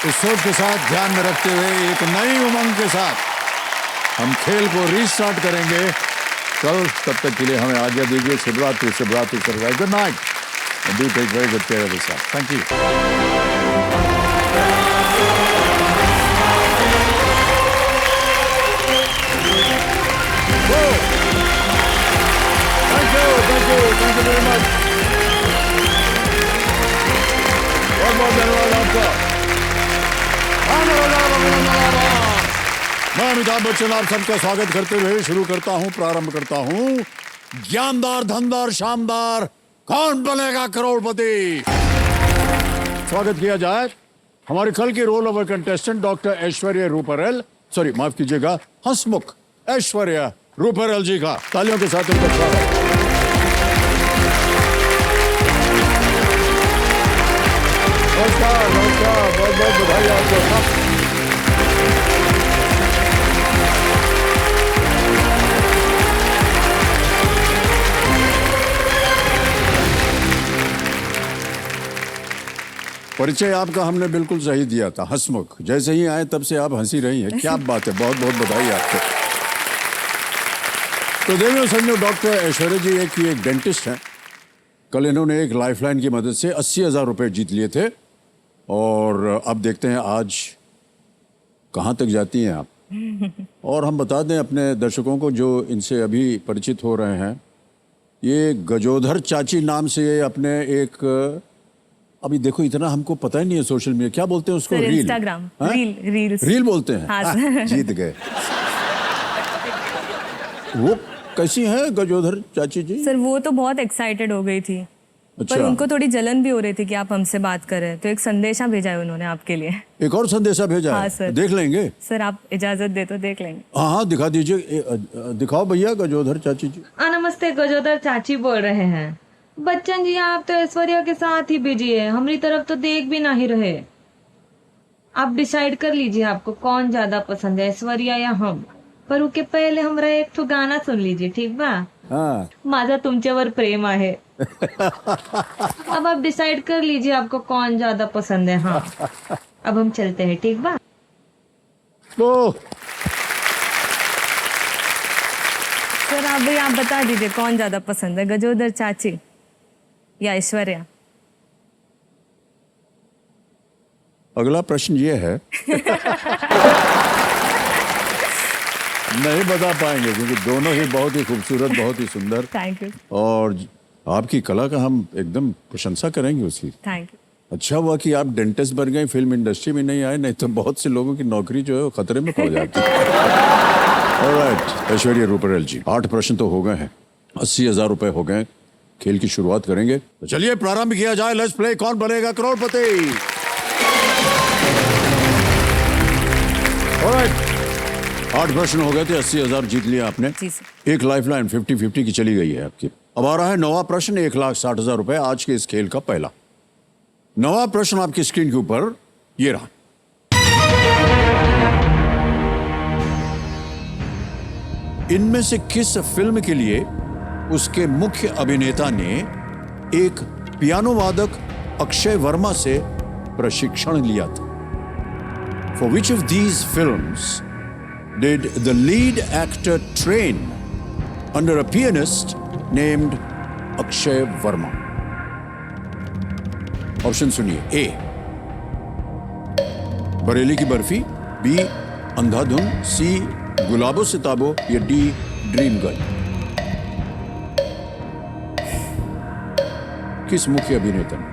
इस सोच के साथ ध्यान में रखते हुए एक नई उमंग के साथ हम खेल को रीस्टार्ट करेंगे कल। तब तक के लिए हमें आज्ञा दीजिए। Shivratri Shivratri Shivratri. Good night. Do take very good care of yourself. Thank you. Thank you very much. बहुत बहुत धन्यवाद आपका। मैं अमिताभ बच्चन आप सबका स्वागत करते हुए शुरू करता हूं, प्रारंभ करता हूं ज्ञानदार धनदार शानदार कौन बनेगा करोड़पति। स्वागत किया जाए हमारे कल की roll over contestant doctor Aishwarya Ruparel, sorry माफ कीजिएगा, हंसमुख ऐश्वर्या रूपरेल जी का। तालियों के साथ उनका स्वागत। नमस्कार नमस्कार, बहुत बहुत बधाई आपको। परिचय आपका हमने बिल्कुल सही दिया था, हंसमुख। जैसे ही आए तब से आप हंसी रही हैं, क्या बात है, बहुत बहुत बधाई आपको। तो देवियों समझो, डॉक्टर ऐश्वर्या जी एक डेंटिस्ट हैं। कल इन्होंने एक लाइफलाइन की मदद से 80,000 रुपये जीत लिए थे और अब देखते हैं आज कहाँ तक जाती हैं आप। और हम बता दें अपने दर्शकों को जो इनसे अभी परिचित हो रहे हैं, ये गजोधर चाची नाम से अपने एक, अभी देखो इतना हमको पता ही नहीं है सोशल मीडिया, क्या बोलते हैं उसको, रील, इंस्टाग्राम, रील बोलते हैं। हाँ, जीत गए। वो कैसी है गजोधर चाची जी? सर वो तो बहुत एक्साइटेड हो गई थी। अच्छा। पर उनको थोड़ी जलन भी हो रही थी कि आप हमसे बात कर रहे हैं, तो एक संदेशा भेजा है उन्होंने आपके लिए। एक और संदेशा भेजा हाँ, है, सर। देख लेंगे। सर आप इजाजत दे तो देख लेंगे। हाँ हाँ दिखा दीजिए, दिखाओ भैया गजोधर चाची जी। नमस्ते, गजोदर चाची बोल रहे हैं। बच्चन जी आप तो ऐश्वर्या के साथ ही बिजी है, हमारी तरफ तो देख भी नहीं रहे। आप डिसाइड कर लीजिए आपको कौन ज्यादा पसंद है, ऐश्वर्या या हम। पर उसके पहले हमरा एक तो गाना सुन लीजिए, ठीक बा? हाँ। माझा तुमच्यावर प्रेम आहे। अब आप डिसाइड कर लीजिए आपको कौन ज्यादा पसंद है। हाँ, अब हम चलते हैं, ठीक बा? तो सर आप बता दीजिए कौन ज्यादा पसंद है, गजोदर चाची या ऐश्वर्या? अगला प्रश्न ये है नहीं बता पाएंगे क्योंकि दोनों ही बहुत ही खूबसूरत, बहुत ही सुंदर। Thank you. और आपकी कला का हम एकदम प्रशंसा करेंगे उसकी। Thank you. अच्छा हुआ कि आप डेंटिस्ट बन गए, फिल्म इंडस्ट्री में नहीं आए, नहीं तो बहुत से लोगों की नौकरी जो है वो खतरे में पड़ जाती है। ऑलराइट, ऐश्वर्या रूपरेल जी, 8 प्रश्न तो हो गए हैं, 80,000 रुपए हो गए। खेल की शुरुआत करेंगे, तो चलिए प्रारंभ किया जाए। लेट्स प्ले कौन बनेगा करोड़पति। ऑलराइट, 8 प्रश्न हो गए थे, 80,000 जीत लिया आपने। जी सर। एक लाइफलाइन 50-50 की चली गई है आपकी। अब आ रहा है 9वां प्रश्न, 1,60,000 रुपए आज के इस खेल का पहला। 9वां प्रश्न आपकी स्क्रीन के ऊपर ये रहा। इनमें से किस फिल्म के लिए उसके मुख्य अभिनेता ने एक पियानो वादक अक्षय वर्मा से प्रशिक्षण लिया था? For which of these films did the lead actor train under a pianist named Akshay Verma? Option सुनिए। ए बरेली की बर्फी, बी अंधाधुन, सी गुलाबो सिताबो या डी ड्रीम गर्ल। किस मुख्य अभिनेता ने?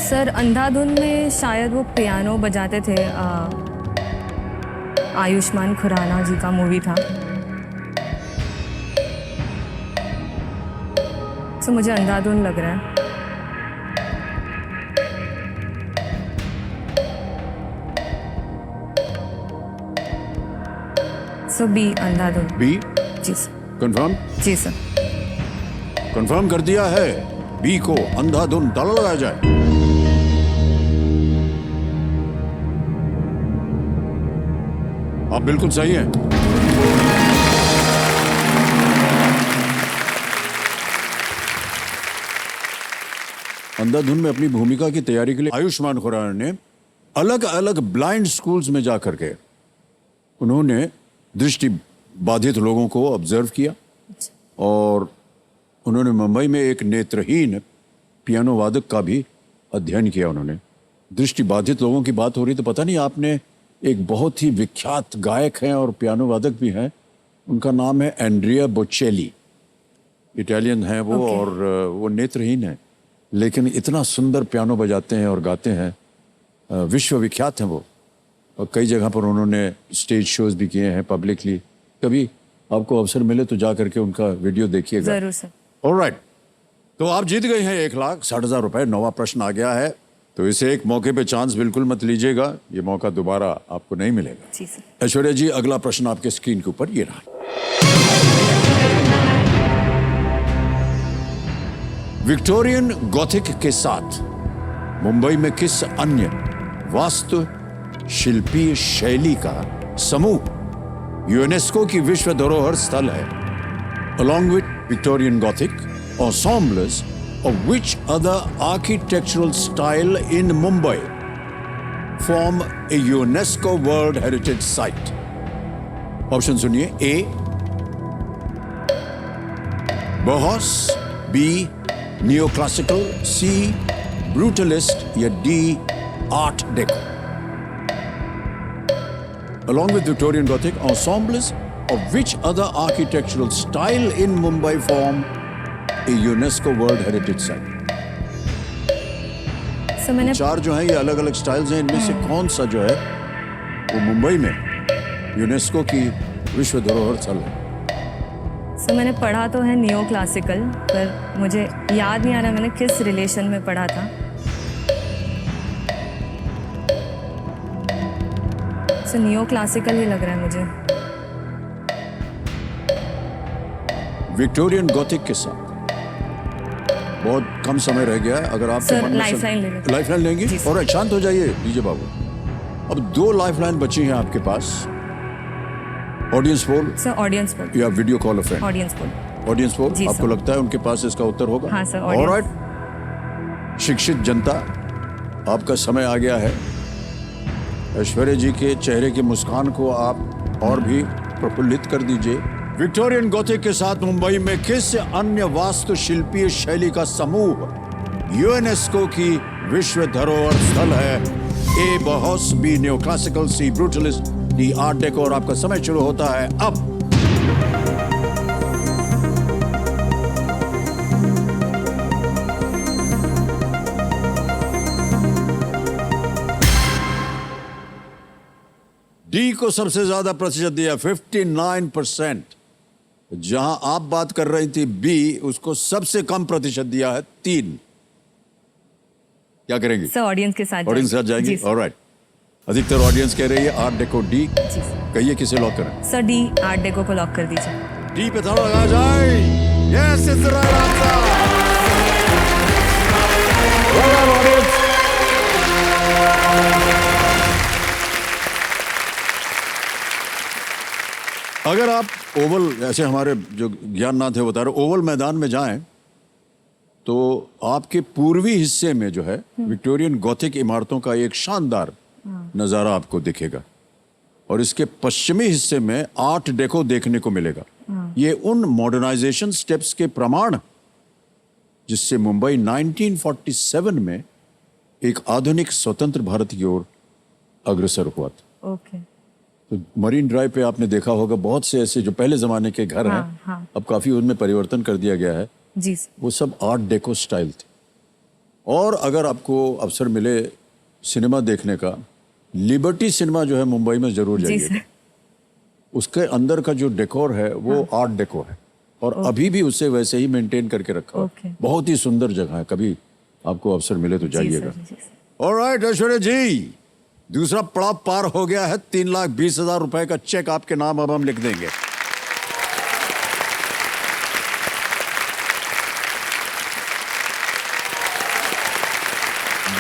सर अंधाधुन में शायद वो पियानो बजाते थे, आयुष्मान खुराना जी का मूवी था। सो मुझे अंधाधुन लग रहा है। सो बी अंधाधुन। बी जी सर। कंफर्म? जी सर। कंफर्म कर दिया है। बी को अंधाधुन ताला लगाया जाए। आप बिल्कुल सही हैं। अंधाधुन में अपनी भूमिका की तैयारी के लिए आयुष्मान खुराना ने अलग अलग ब्लाइंड स्कूल्स में जाकर के उन्होंने दृष्टि बाधित लोगों को ऑब्जर्व किया और उन्होंने मुंबई में एक नेत्रहीन पियानो वादक का भी अध्ययन किया। उन्होंने दृष्टि बाधित लोगों की बात हो रही तो पता नहीं आपने एक बहुत ही विख्यात गायक हैं और पियानो वादक भी हैं, उनका नाम है एंड्रिया बोचेली। इटालियन है वो और वो नेत्रहीन है लेकिन इतना सुंदर पियानो बजाते हैं और गाते हैं, विश्व विख्यात हैं वो और कई जगह पर उन्होंने स्टेज शोज भी किए हैं पब्लिकली। कभी आपको अवसर मिले तो जा करके उनका वीडियो देखिएगा। जरूर सर। ऑलराइट, तो आप जीत गए हैं 1,60,000 रुपए। 9वां प्रश्न आ गया है तो इसे एक मौके पे चांस बिल्कुल मत लीजिएगा, ये मौका दोबारा आपको नहीं मिलेगा। जी सर। ऐश्वर्या जी, अगला प्रश्न आपके स्क्रीन के ऊपर ये रहा। विक्टोरियन गॉथिक के साथ मुंबई में किस अन्य वास्तु शिल्पीय शैली का समूह यूनेस्को की विश्व धरोहर स्थल है? Along with Victorian Gothic, ensembles of which other architectural style in Mumbai form a UNESCO World Heritage Site? Option सुनिए। ए बोहस, बी नियोक्लासिकल, सी ब्रूटलिस्ट या D art deco. Along with Victorian Gothic, ensembles of which other architectural style in Mumbai form a UNESCO World Heritage Site? Sir मैंने चार जो हैं ये अलग अलग styles हैं, इनमें से कौन सा जो है वो मुंबई में यूनेस्को की विश्व धरोहर स्थल है? सर मैंने पढ़ा तो है नियो क्लासिकल, पर मुझे याद नहीं आ रहा मैंने किस रिलेशन में पढ़ा था। सर नियो क्लासिकल ही लग रहा है मुझे। विक्टोरियन गॉथिक के साथ बहुत कम समय रह गया है। अगर आप सर लाइफलाइन ले लेते। लाइफलाइन लेंगी जी, सर। और शांत हो जाइए डीजे बाबू। अब 2 लाइफलाइन बची हैं आपके पास। Audience poll sir audience poll. या video call a friend? Audience poll. Audience poll. जी, आपको सर। लगता है उनके पास इसका उत्तर होगा? हाँ, सर, ऑडियंस। ऑलराइट, शिक्षित जनता, आपका समय आ गया है। ऐश्वर्या जी के चेहरे की मुस्कान को आप और भी प्रफुल्लित कर दीजिए। विक्टोरियन गॉथिक के साथ मुंबई में किस अन्य वास्तुशिल्पीय शैली का समूह यूनेस्को की विश्व धरोहर स्थल है? ए बोहस, बी नियोक्लासिकल, सी ब्रूटलिस्ट, डी आर्ट डेको। और आपका समय शुरू होता है अब। डी को सबसे ज्यादा प्रतिशत दिया 59%। जहां आप बात कर रही थी बी, उसको सबसे कम प्रतिशत दिया है 3। क्या करेंगी? सर ऑडियंस के साथ ऑडियंस के साथ जाएंगी? जी सर। ऑलराइट, अधिकतर ऑडियंस कह रही है आर्ट डेको डी। जी सर। कहिए किसे लॉक करें? सर डी आर्ट डेको को लॉक कर दीजिए। डी पे थोड़ा लगाया जाए। Yes, it's the right answer. Well done audience. अगर आप ओवल, ऐसे हमारे जो ज्ञाननाथ है बता रहे, ओवल मैदान में जाएं तो आपके पूर्वी हिस्से में जो है विक्टोरियन गॉथिक इमारतों का एक शानदार नज़ारा आपको दिखेगा और इसके पश्चिमी हिस्से में आर्ट डेको देखने को मिलेगा। ये उन मॉडर्नाइजेशन स्टेप्स के प्रमाण जिससे मुंबई 1947 में एक आधुनिक स्वतंत्र भारत की ओर अग्रसर हुआ था। ओके। तो मरीन ड्राइव पे आपने देखा होगा बहुत से ऐसे जो पहले जमाने के घर हैं, हाँ। अब काफी उनमें परिवर्तन कर दिया गया है। जी सर। वो सब आर्ट डेको स्टाइल थे। और अगर आपको अवसर मिले सिनेमा देखने का, लिबर्टी सिनेमा जो है मुंबई में जरूर जी जाइए। सर। उसके अंदर का जो डेकोर है वो आर्ट डेको है और अभी भी उसे वैसे ही मेंटेन करके रखा है। ओके। बहुत ही सुंदर जगह है, कभी आपको अवसर मिले तो जी सर, जाइएगा। जी सर। ऑलराइट ऐश्वर्या जी, दूसरा पड़ाव पार हो गया है। 3,20,000 रुपए का चेक आपके नाम अब हम लिख देंगे।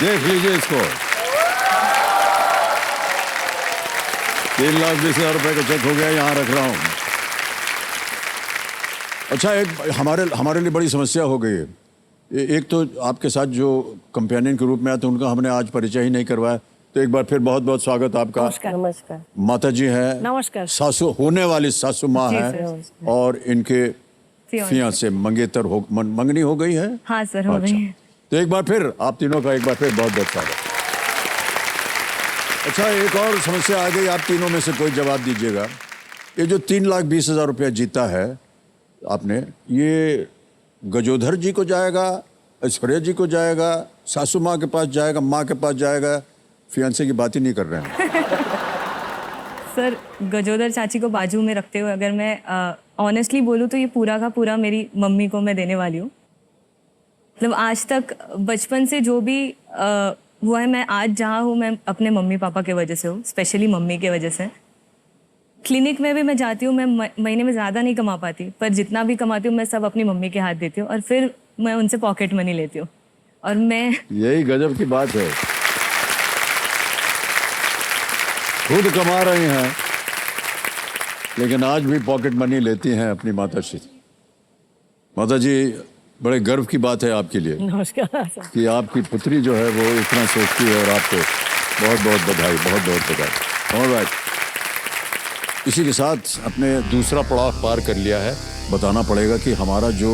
देख लीजिए इसको, 3,20,000 रुपए का चेक हो गया, यहाँ रख रहा हूँ। अच्छा, एक हमारे लिए बड़ी समस्या हो गई है। एक तो आपके साथ जो कंपेनियन के रूप में आया तो उनका हमने आज परिचय ही नहीं करवाया, तो एक बार फिर बहुत बहुत स्वागत आपका। नमस्कार। माता जी हैं, नमस्कार। सासू होने वाली सासू माँ जी है, सर। और इनके फियांसे मंगेतर हो मंगनी हो गई है। हाँ सर, हो गई है। तो एक बार फिर आप तीनों का एक बार फिर बहुत बहुत स्वागत। अच्छा, एक और समस्या आ गई, आप तीनों में से कोई जवाब दीजिएगा। ये जो 3,20,000 रुपया जीता है आपने, ये गजोधर जी को जाएगा, ऐश्वर्या जी को जाएगा, सासू माँ के पास जाएगा, माँ के पास जाएगा? फियांसे की बात ही नहीं कर रहे हैं। सर, गजोदर चाची को बाजू में रखते हुए अगर मैं ऑनेस्टली बोलूँ तो ये पूरा का पूरा मेरी मम्मी को मैं देने वाली हूँ। मतलब आज तक बचपन से जो भी हुआ है, मैं आज जहाँ हूँ मैं अपने मम्मी पापा के वजह से हूँ, स्पेशली मम्मी के वजह से। क्लिनिक में भी मैं जाती हूँ, मैं महीने में ज़्यादा नहीं कमा पाती, पर जितना भी कमाती हूँ मैं सब अपनी मम्मी के हाथ देती हूँ और फिर मैं उनसे पॉकेट मनी लेती हूँ। और मैं यही गजब की बात है, खुद कमा रही हैं लेकिन आज भी पॉकेट मनी लेती हैं अपनी माता से। माता जी, बड़े गर्व की बात है आपके लिए नमस्कार। कि आपकी पुत्री जो है वो इतना सोचती है, और आपको बहुत बहुत बधाई, बहुत बहुत बधाई। ऑलराइट, इसी के साथ अपने दूसरा पड़ाव पार कर लिया है। बताना पड़ेगा कि हमारा जो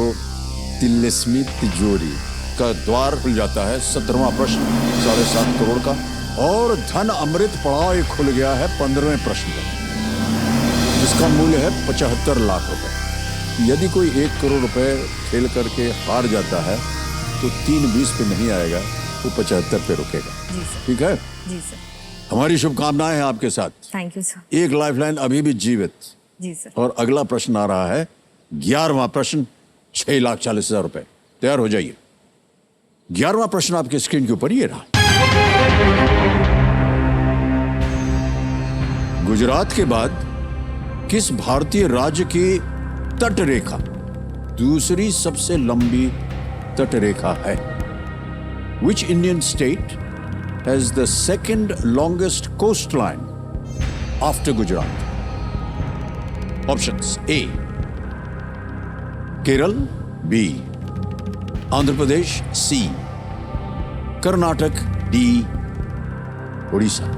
तिलिस्मी तिजोरी का द्वार खुल जाता है, 17वां प्रश्न 7.5 करोड़ का, और धन अमृत पड़ाव एक खुल गया है 15वें प्रश्न का, जिसका मूल्य है 75 लाख रुपए। यदि कोई 1 करोड़ रुपए खेल करके हार जाता है तो 3.20 पे नहीं आएगा, वो 75 पे रुकेगा। जी सर। ठीक है? जी सर। हमारी शुभकामनाएं हैं आपके साथ। Thank you sir. एक लाइफलाइन अभी भी जीवित। जी सर। और अगला प्रश्न आ रहा है, 11वां प्रश्न, 6,40,000 रुपए। तैयार हो जाइए। 11वां प्रश्न आपके स्क्रीन के ऊपर ये रहा। गुजरात के बाद किस भारतीय राज्य की तट रेखा दूसरी सबसे लंबी तट रेखा है? Which Indian state has the second longest coastline after Gujarat? Options: A, Kerala, B, Andhra Pradesh, C, Karnataka, D, Odisha.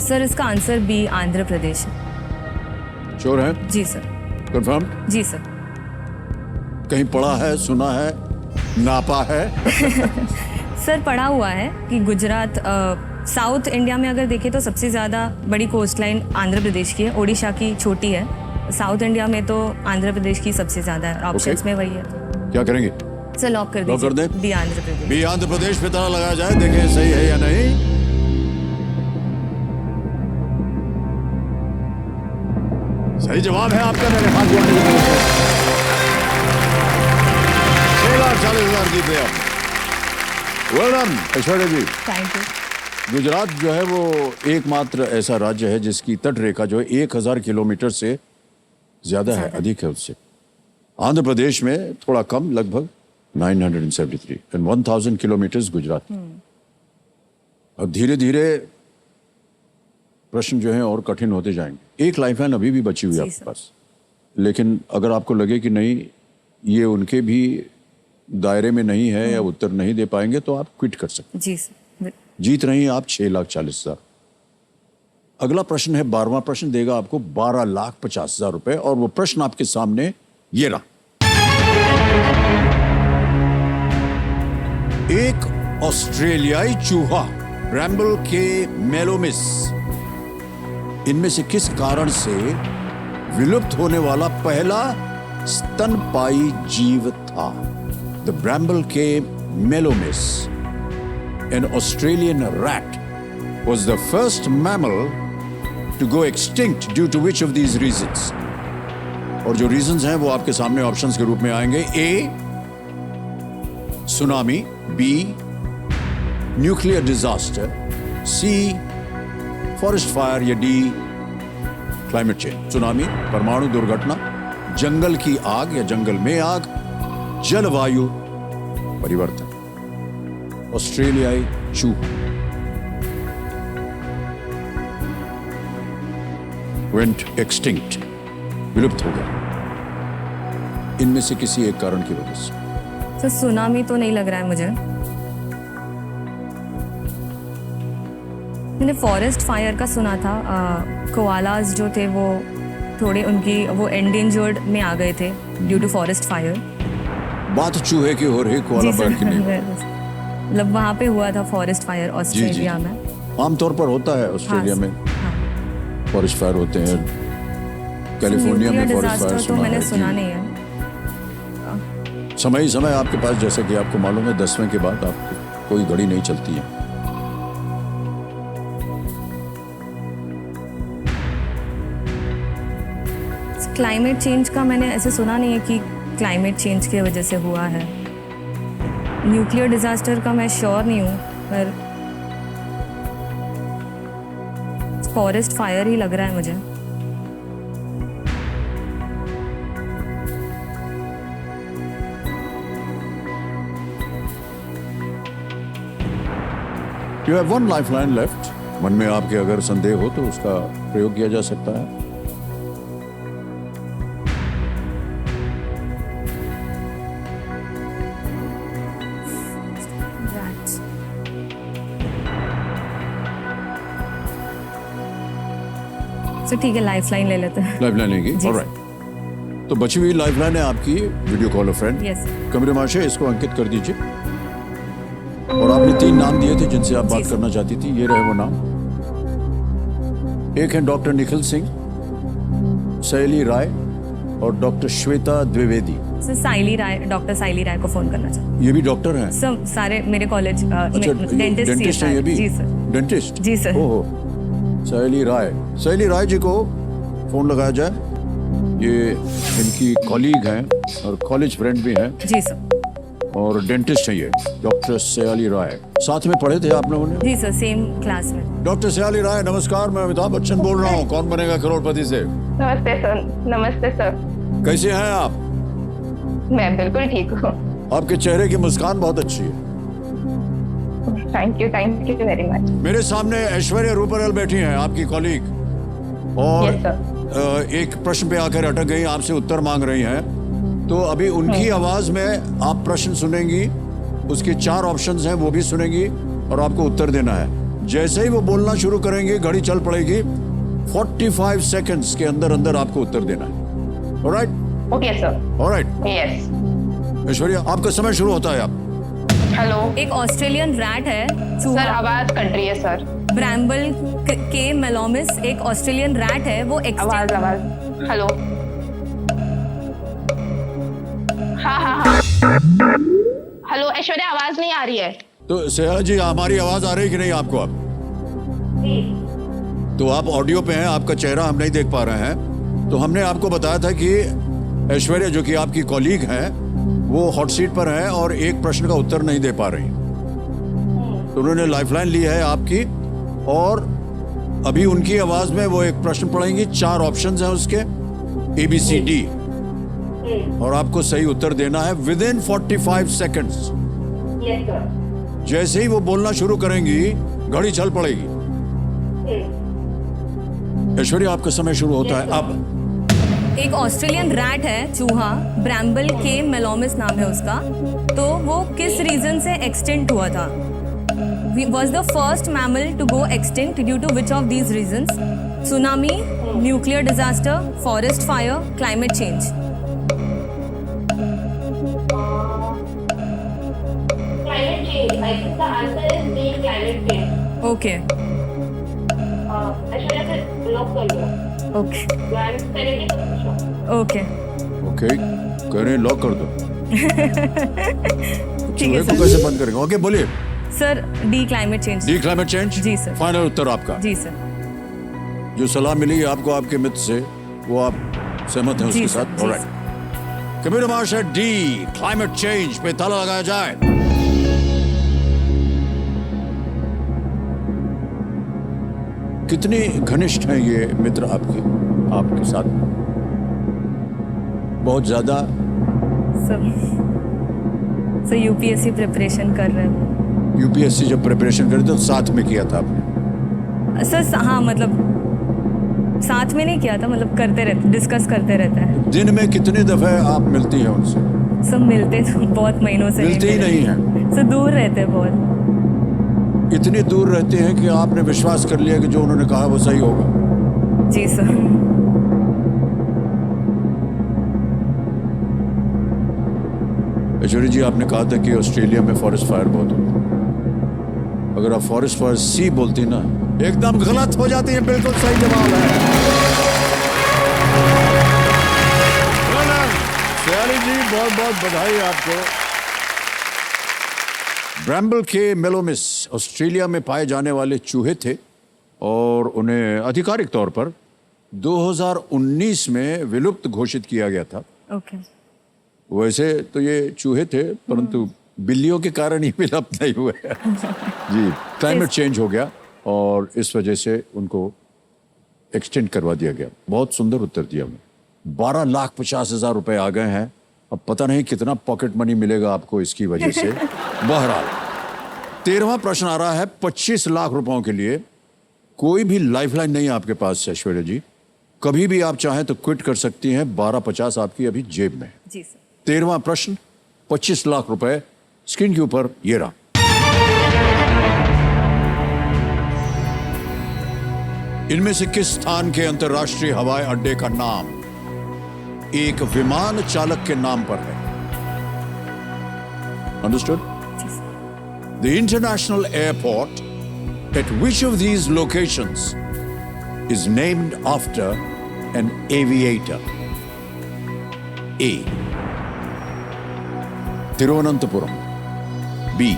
Sir, इसका आंसर बी, आंध्र प्रदेश है। श्योर है? जी सर। कंफर्म? जी सर। कहीं पढ़ा है, सुना है, नापा है? सर, पढ़ा हुआ है कि गुजरात साउथ इंडिया में अगर देखें तो सबसे ज़्यादा बड़ी कोस्ट लाइन आंध्र प्रदेश की है, ओडिशा की छोटी है। साउथ इंडिया में तो आंध्र प्रदेश की सबसे ज़्यादा है। ऑप्शंस में वही है। क्या करेंगे? सर, लॉक कर लॉक कर दीजिए। दें? बी, आंध्र प्रदेश। बी, आंध्र प्रदेश पे ताला लगाया जाए, देखें सही है या नहीं। सही जवाब है आपका। मेरे हाथ जोड़ने की जरूरत है। 6,40,000 जीते आप। Well done Aishwarya ji. Thank you. Gujarat जो है वो एकमात्र ऐसा राज्य है जिसकी तट रेखा जो है 1,000 किलोमीटर से ज्यादा है, अधिक है उससे। आंध्र प्रदेश में थोड़ा कम, लगभग 973 एंड 1,000 किलोमीटर गुजरात। अब धीरे धीरे प्रश्न जो है और कठिन होते जाएंगे। एक लाइफलाइन अभी भी बची हुई है आपके पास, लेकिन अगर आपको लगे कि नहीं ये उनके भी दायरे में नहीं है या उत्तर नहीं दे पाएंगे तो आप क्विट कर सकते। जी सर। जीत रही हैं आप 6,40,000। अगला प्रश्न है 12वां प्रश्न, देगा आपको 12,50,000 रुपए, और वो प्रश्न आपके सामने ये रहा। एक ऑस्ट्रेलियाई चूहा ब्रैम्बल के मेलोमिस इनमें से किस कारण से विलुप्त होने वाला पहला स्तनपायी जीव था? द ब्रैम्बल के मेलोमिस, an Australian rat, was the first mammal to go extinct due to which of these reasons? और जो reasons हैं वो आपके सामने ऑप्शंस के रूप में आएंगे। A, tsunami, B, nuclear disaster, C, forest fire, या D, क्लाइमेट चेंज, सुनामी, परमाणु दुर्घटना, जंगल की आग या जंगल में आग, जलवायु परिवर्तन, ऑस्ट्रेलियाई चूहा, वेंट एक्सटिंक्ट, विलुप्त हो गया, इनमें से किसी एक कारण की वजह से। तो सुनामी तो नहीं लग रहा है मुझे। मैंने फॉरेस्ट फायर का सुना था, कोआलास जो थे वो थोड़े उनकी वो एंडेंजर्ड में आ गए थे ड्यू टू फॉरेस्ट फायर। बात चूहे की हो रही, कोआला बेयर की नहीं। मतलब वहाँ पे हुआ था फॉरेस्ट फायर ऑस्ट्रेलिया में। आमतौर पर होता है ऑस्ट्रेलिया में फॉरेस्ट फायर होते हैं, कैलिफोर्निया में फॉरेस्ट फायर तो मैंने सुना नहीं है। समय समय आपके पास, जैसा कि आपको मालूम है, 10वें के बाद आपको कोई घड़ी नहीं चलती है। क्लाइमेट चेंज का मैंने ऐसे सुना नहीं है कि क्लाइमेट चेंज की वजह से हुआ है। न्यूक्लियर डिजास्टर का मैं श्योर नहीं हूँ, पर फॉरेस्ट फायर ही लग रहा है मुझे। You have one lifeline left. मन में आपके अगर संदेह हो तो उसका प्रयोग किया जा सकता है। तो ठीक है, लाइफलाइन ले लेते हैं। लाइफलाइन लेंगे, जी। ऑलराइट। तो बची हुई लाइफलाइन है आपकी वीडियो कॉल फ्रेंड। यस। कमरे महाशय, इसको अंकित कर दीजिए। और आपने 3 नाम दिए थे जिनसे आप बात करना चाहती थी, ये रहे वो नाम। एक है डॉक्टर निखिल सिंह, सैली राय और डॉक्टर श्वेता द्विवेदी। सर साइली राय, डॉक्टर साइली राय को फोन करना चाहते ये भी डॉक्टर हैं? सब सारे मेरे कॉलेज अच्छा, डेंटिस्ट हैं ये भी? जी सर। डेंटिस्ट? जी सर। ओहो, सैली राय जी को फोन लगाया जाए। ये इनकी कॉलीग हैं और कॉलेज फ्रेंड भी हैं जी सर। और डेंटिस्ट हैं ये, डॉक्टर सयाली राय। साथ में पढ़े थे आप लोगों ने? जी सर, सेम क्लास में। डॉक्टर सयाली राय नमस्कार, मैं अमिताभ बच्चन बोल रहा हूँ, कौन बनेगा करोड़पति से। नमस्ते सर। नमस्ते सर। कैसे हैं आप? मैं बिल्कुल ठीक हूँ। आपके चेहरे की मुस्कान बहुत अच्छी है। Thank you very much. मेरे सामने ऐश्वर्या रूपरेल बैठी हैं, आपकी कॉलीग, और Yes, sir. एक प्रश्न पे आकर अटक गई, आपसे उत्तर मांग रही हैं। तो अभी उनकी आवाज में आप प्रश्न सुनेंगी, उसके 4 ऑप्शंस हैं वो भी सुनेंगी और आपको उत्तर देना है। जैसे ही वो बोलना शुरू करेंगे घड़ी चल पड़ेगी, 45 सेकंड्स के अंदर अंदर आपको उत्तर देना है। Alright? Okay sir. Alright. Yes. Aishwarya, आपका समय शुरू होता है। आप हेलो एक ऑस्ट्रेलियन रैट है सर, चूहा, आवाज कट रही है सर। ब्रैम्बल के मेलोमिस एक ऑस्ट्रेलियन रैट है, वो आवाज हेलो। हाँ। हेलो ऐश्वर्या, आवाज नहीं आ रही है। तो सया जी, हमारी आवाज आ रही कि नहीं आपको? अब तो आप ऑडियो पे हैं, आपका चेहरा हम नहीं देख पा रहे हैं। तो हमने आपको बताया था कि ऐश्वर्या जो कि आपकी कॉलीग हैं, वो हॉट सीट पर हैं और एक प्रश्न का उत्तर नहीं दे पा रही। तो उन्होंने लाइफलाइन ली है आपकी, और अभी उनकी आवाज में वो एक प्रश्न पढ़ेंगी। 4 ऑप्शंस हैं उसके, ABCD, और आपको सही उत्तर देना है विदिन 45 सेकंड्स। Yes sir. जैसे ही वो बोलना शुरू करेंगी घड़ी चल पड़ेगी। ऐश्वर्या, आपका समय शुरू होता है अब। एक ऑस्ट्रेलियन रैट है चूहा, ब्रैम्बल के मेलोमिस नाम है उसका। तो वो किस रीजन से एक्सटिंक्ट हुआ था? Was the first mammal to go extinct due to which of these reasons? Tsunami, nuclear disaster, forest fire, climate change. Climate change. I think the answer is B, climate change. Okay. Aishwarya sir, lock कर दो। Okay. Okay. Okay, कह रहे हैं lock कर दो। ठीक चूहे है को सर। कैसे बंद करेंगे? ओके, बोलिए। Sir D climate change. D climate change? जी सर। फाइनल उत्तर आपका? जी सर। जो सलाह मिली है आपको आपके मित्र से, वो आप सहमत हैं उसके जी सर, साथ? जी ऑलराइट। कबीर महाशय, डी क्लाइमेट चेंज पे ताला लगाया जाए। कितने घनिष्ठ हैं ये मित्र आपके? आपके साथ? बहुत ज्यादा? सब यूपीएससी प्रिपरेशन कर रहे हैं यूपीएससी जब प्रिपरेशन करे तो साथ में किया था आपने? सर। हाँ मतलब साथ में नहीं किया था, मतलब करते रहते, डिस्कस करते रहते हैं। दिन में कितने दफे आप मिलती हैं उनसे? सब मिलते तो बहुत महीनों से मिलते ही नहीं हैं। सब दूर रहते हैं बहुत। इतनी दूर रहते हैं कि आपने विश्वास कर लिया कि जो उन्होंने कहा वो सही होगा। जी सर। ऐश्वर्या जी, आपने कहा था कि ऑस्ट्रेलिया में फॉरेस्ट फायर बहुत होता है। अगर आप फॉरेस्ट फायर सी बोलती ना, एकदम गलत हो जाती है। बिल्कुल सही जवाब है। सयाली जी, बहुत बहुत बधाई आपको। ब्रैम्बल के मेलोमिस ऑस्ट्रेलिया में पाए जाने वाले चूहे थे और उन्हें आधिकारिक तौर पर 2019 में विलुप्त घोषित किया गया था। ओके। वैसे तो ये चूहे थे, परंतु बिल्लियों के कारण ही विलुप्त नहीं हुए। जी, क्लाइमेट चेंज हो गया और इस वजह से उनको एक्सटेंड करवा दिया गया। बहुत सुंदर उत्तर दिया हमने। 12,50,000 रुपए आ गए हैं। अब पता नहीं कितना पॉकेट मनी मिलेगा आपको इसकी वजह से। बहरहाल 13वां प्रश्न आ रहा है 25 लाख रुपयों के लिए। कोई भी लाइफलाइन नहीं है आपके पास ऐश्वर्या जी। कभी भी आप चाहें तो क्विट कर सकती हैं। 12,50 आपकी अभी जेब में है। जी सर। 13वां प्रश्न 25 लाख रुपए स्क्रीन के ऊपर ये रहा। इनमें से किस स्थान के अंतर्राष्ट्रीय हवाई अड्डे का नाम एक विमान चालक के नाम पर है? Understood? The international airport at which of these locations is named after an aviator? A Thiruvananthapuram, B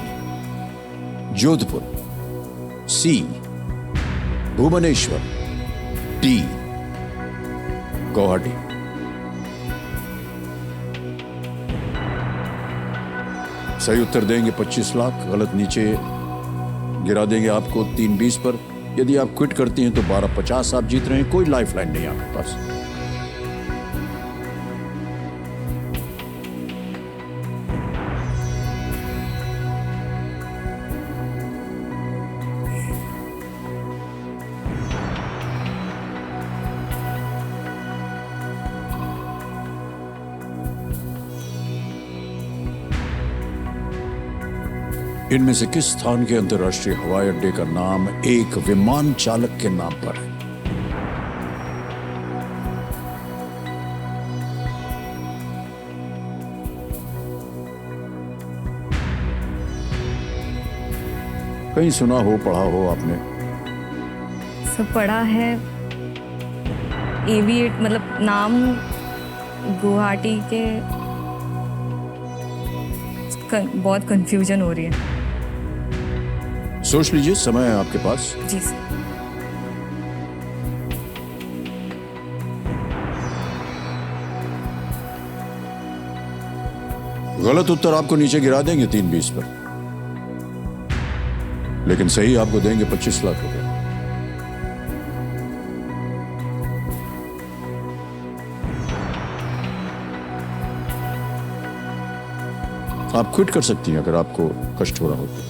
Jodhpur, C Bhubaneswar, D Guwahati. सही उत्तर देंगे 25 लाख, गलत नीचे गिरा देंगे आपको 320 पर। यदि आप क्विट करती हैं तो 12,50 आप जीत रहे हैं। कोई लाइफलाइन नहीं आपके पास। इनमें से किस स्थान के अंतर्राष्ट्रीय हवाई अड्डे का नाम एक विमान चालक के नाम पर है? कहीं सुना हो, पढ़ा हो आपने? सब पढ़ा है। एविएट मतलब नाम गुवाहाटी के। बहुत कंफ्यूजन हो रही है। सोच लीजिए, समय है आपके पास। जी सर। गलत उत्तर आपको नीचे गिरा देंगे 320 पर, लेकिन सही आपको देंगे 25 लाख रुपए। आप क्विट कर सकती हैं अगर आपको कष्ट हो रहा हो तो।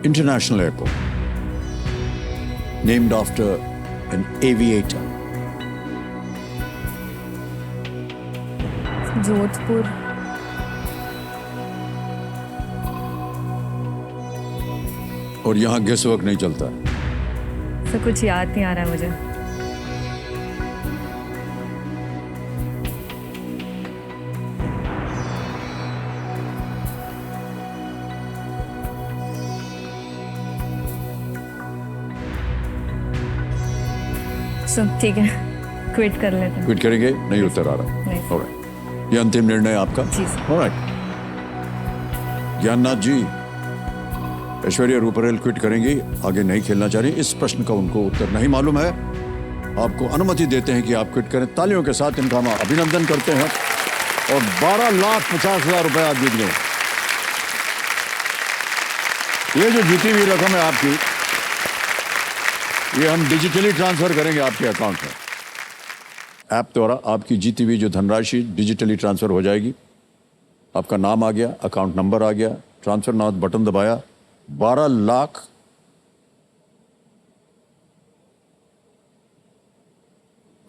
International airport named after an aviator. Jodhpur. और यहां गेस वर्क नहीं चलता। सर कुछ याद नहीं आ रहा है मुझे। सब ठीक है, क्विट कर लेते हैं। क्विट करेंगे? नहीं उत्तर आ रहा। नहीं। ऑलराइट, ये अंतिम निर्णय आपका? जी सर। ऑलराइट। ज्ञाननाथ जी, ऐश्वर्या रूपरेल क्विट करेंगी, आगे नहीं खेलना चाह रही। इस प्रश्न का उनको उत्तर नहीं मालूम है। आपको अनुमति देते हैं कि आप क्विट करें। तालियों के साथ इनका हम अभिनंदन करते हैं और 12,50,000 रुपए आप जीत गए। ये जो जीती हुई रकम है आपकी, ये हम डिजिटली ट्रांसफर करेंगे आपके अकाउंट में। ऐप द्वारा आपकी जीती हुई जो धनराशि डिजिटली ट्रांसफर हो जाएगी। आपका नाम आ गया, अकाउंट नंबर आ गया, ट्रांसफर नाउ बटन दबाया, 12 लाख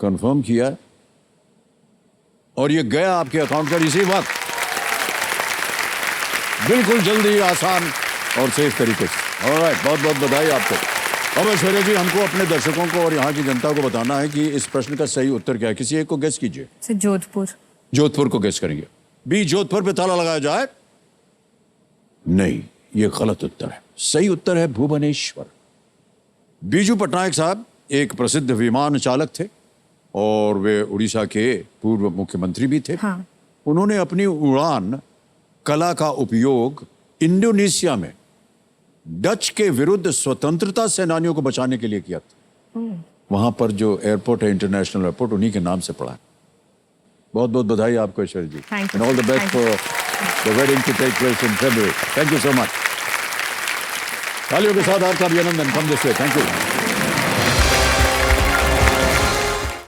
कंफर्म किया और ये गया आपके अकाउंट पर इसी वक्त, बिल्कुल जल्दी, आसान और सेफ तरीके से। ऑलराइट, बहुत बहुत बधाई आपको। अब ऐश्वर्या जी, हमको अपने दर्शकों को और यहाँ की जनता को बताना है कि इस प्रश्न का सही उत्तर क्या है। किसी एक को गेस कीजिए। सर जोधपुर। जोधपुर को गेस करेंगे। बी, जोधपुर पे ताला लगाया जाए। नहीं, ये गलत उत्तर है। सही उत्तर है भुवनेश्वर। बीजू पटनायक साहब एक प्रसिद्ध विमान चालक थे और वे उड़ीसा के पूर्व मुख्यमंत्री भी थे। हाँ। उन्होंने अपनी उड़ान कला का उपयोग इंडोनेशिया में डच के विरुद्ध स्वतंत्रता सेनानियों को बचाने के लिए किया था। वहां पर जो एयरपोर्ट है, इंटरनेशनल एयरपोर्ट, उन्हीं के नाम से पड़ा है। बहुत बहुत बधाई आपको Aishwarya ji, Thank you. And all the best Thank you. For the wedding to take place in February. Thank you so much. तालियों के साथ आपका अभिनंदन। Come this way. Thank you.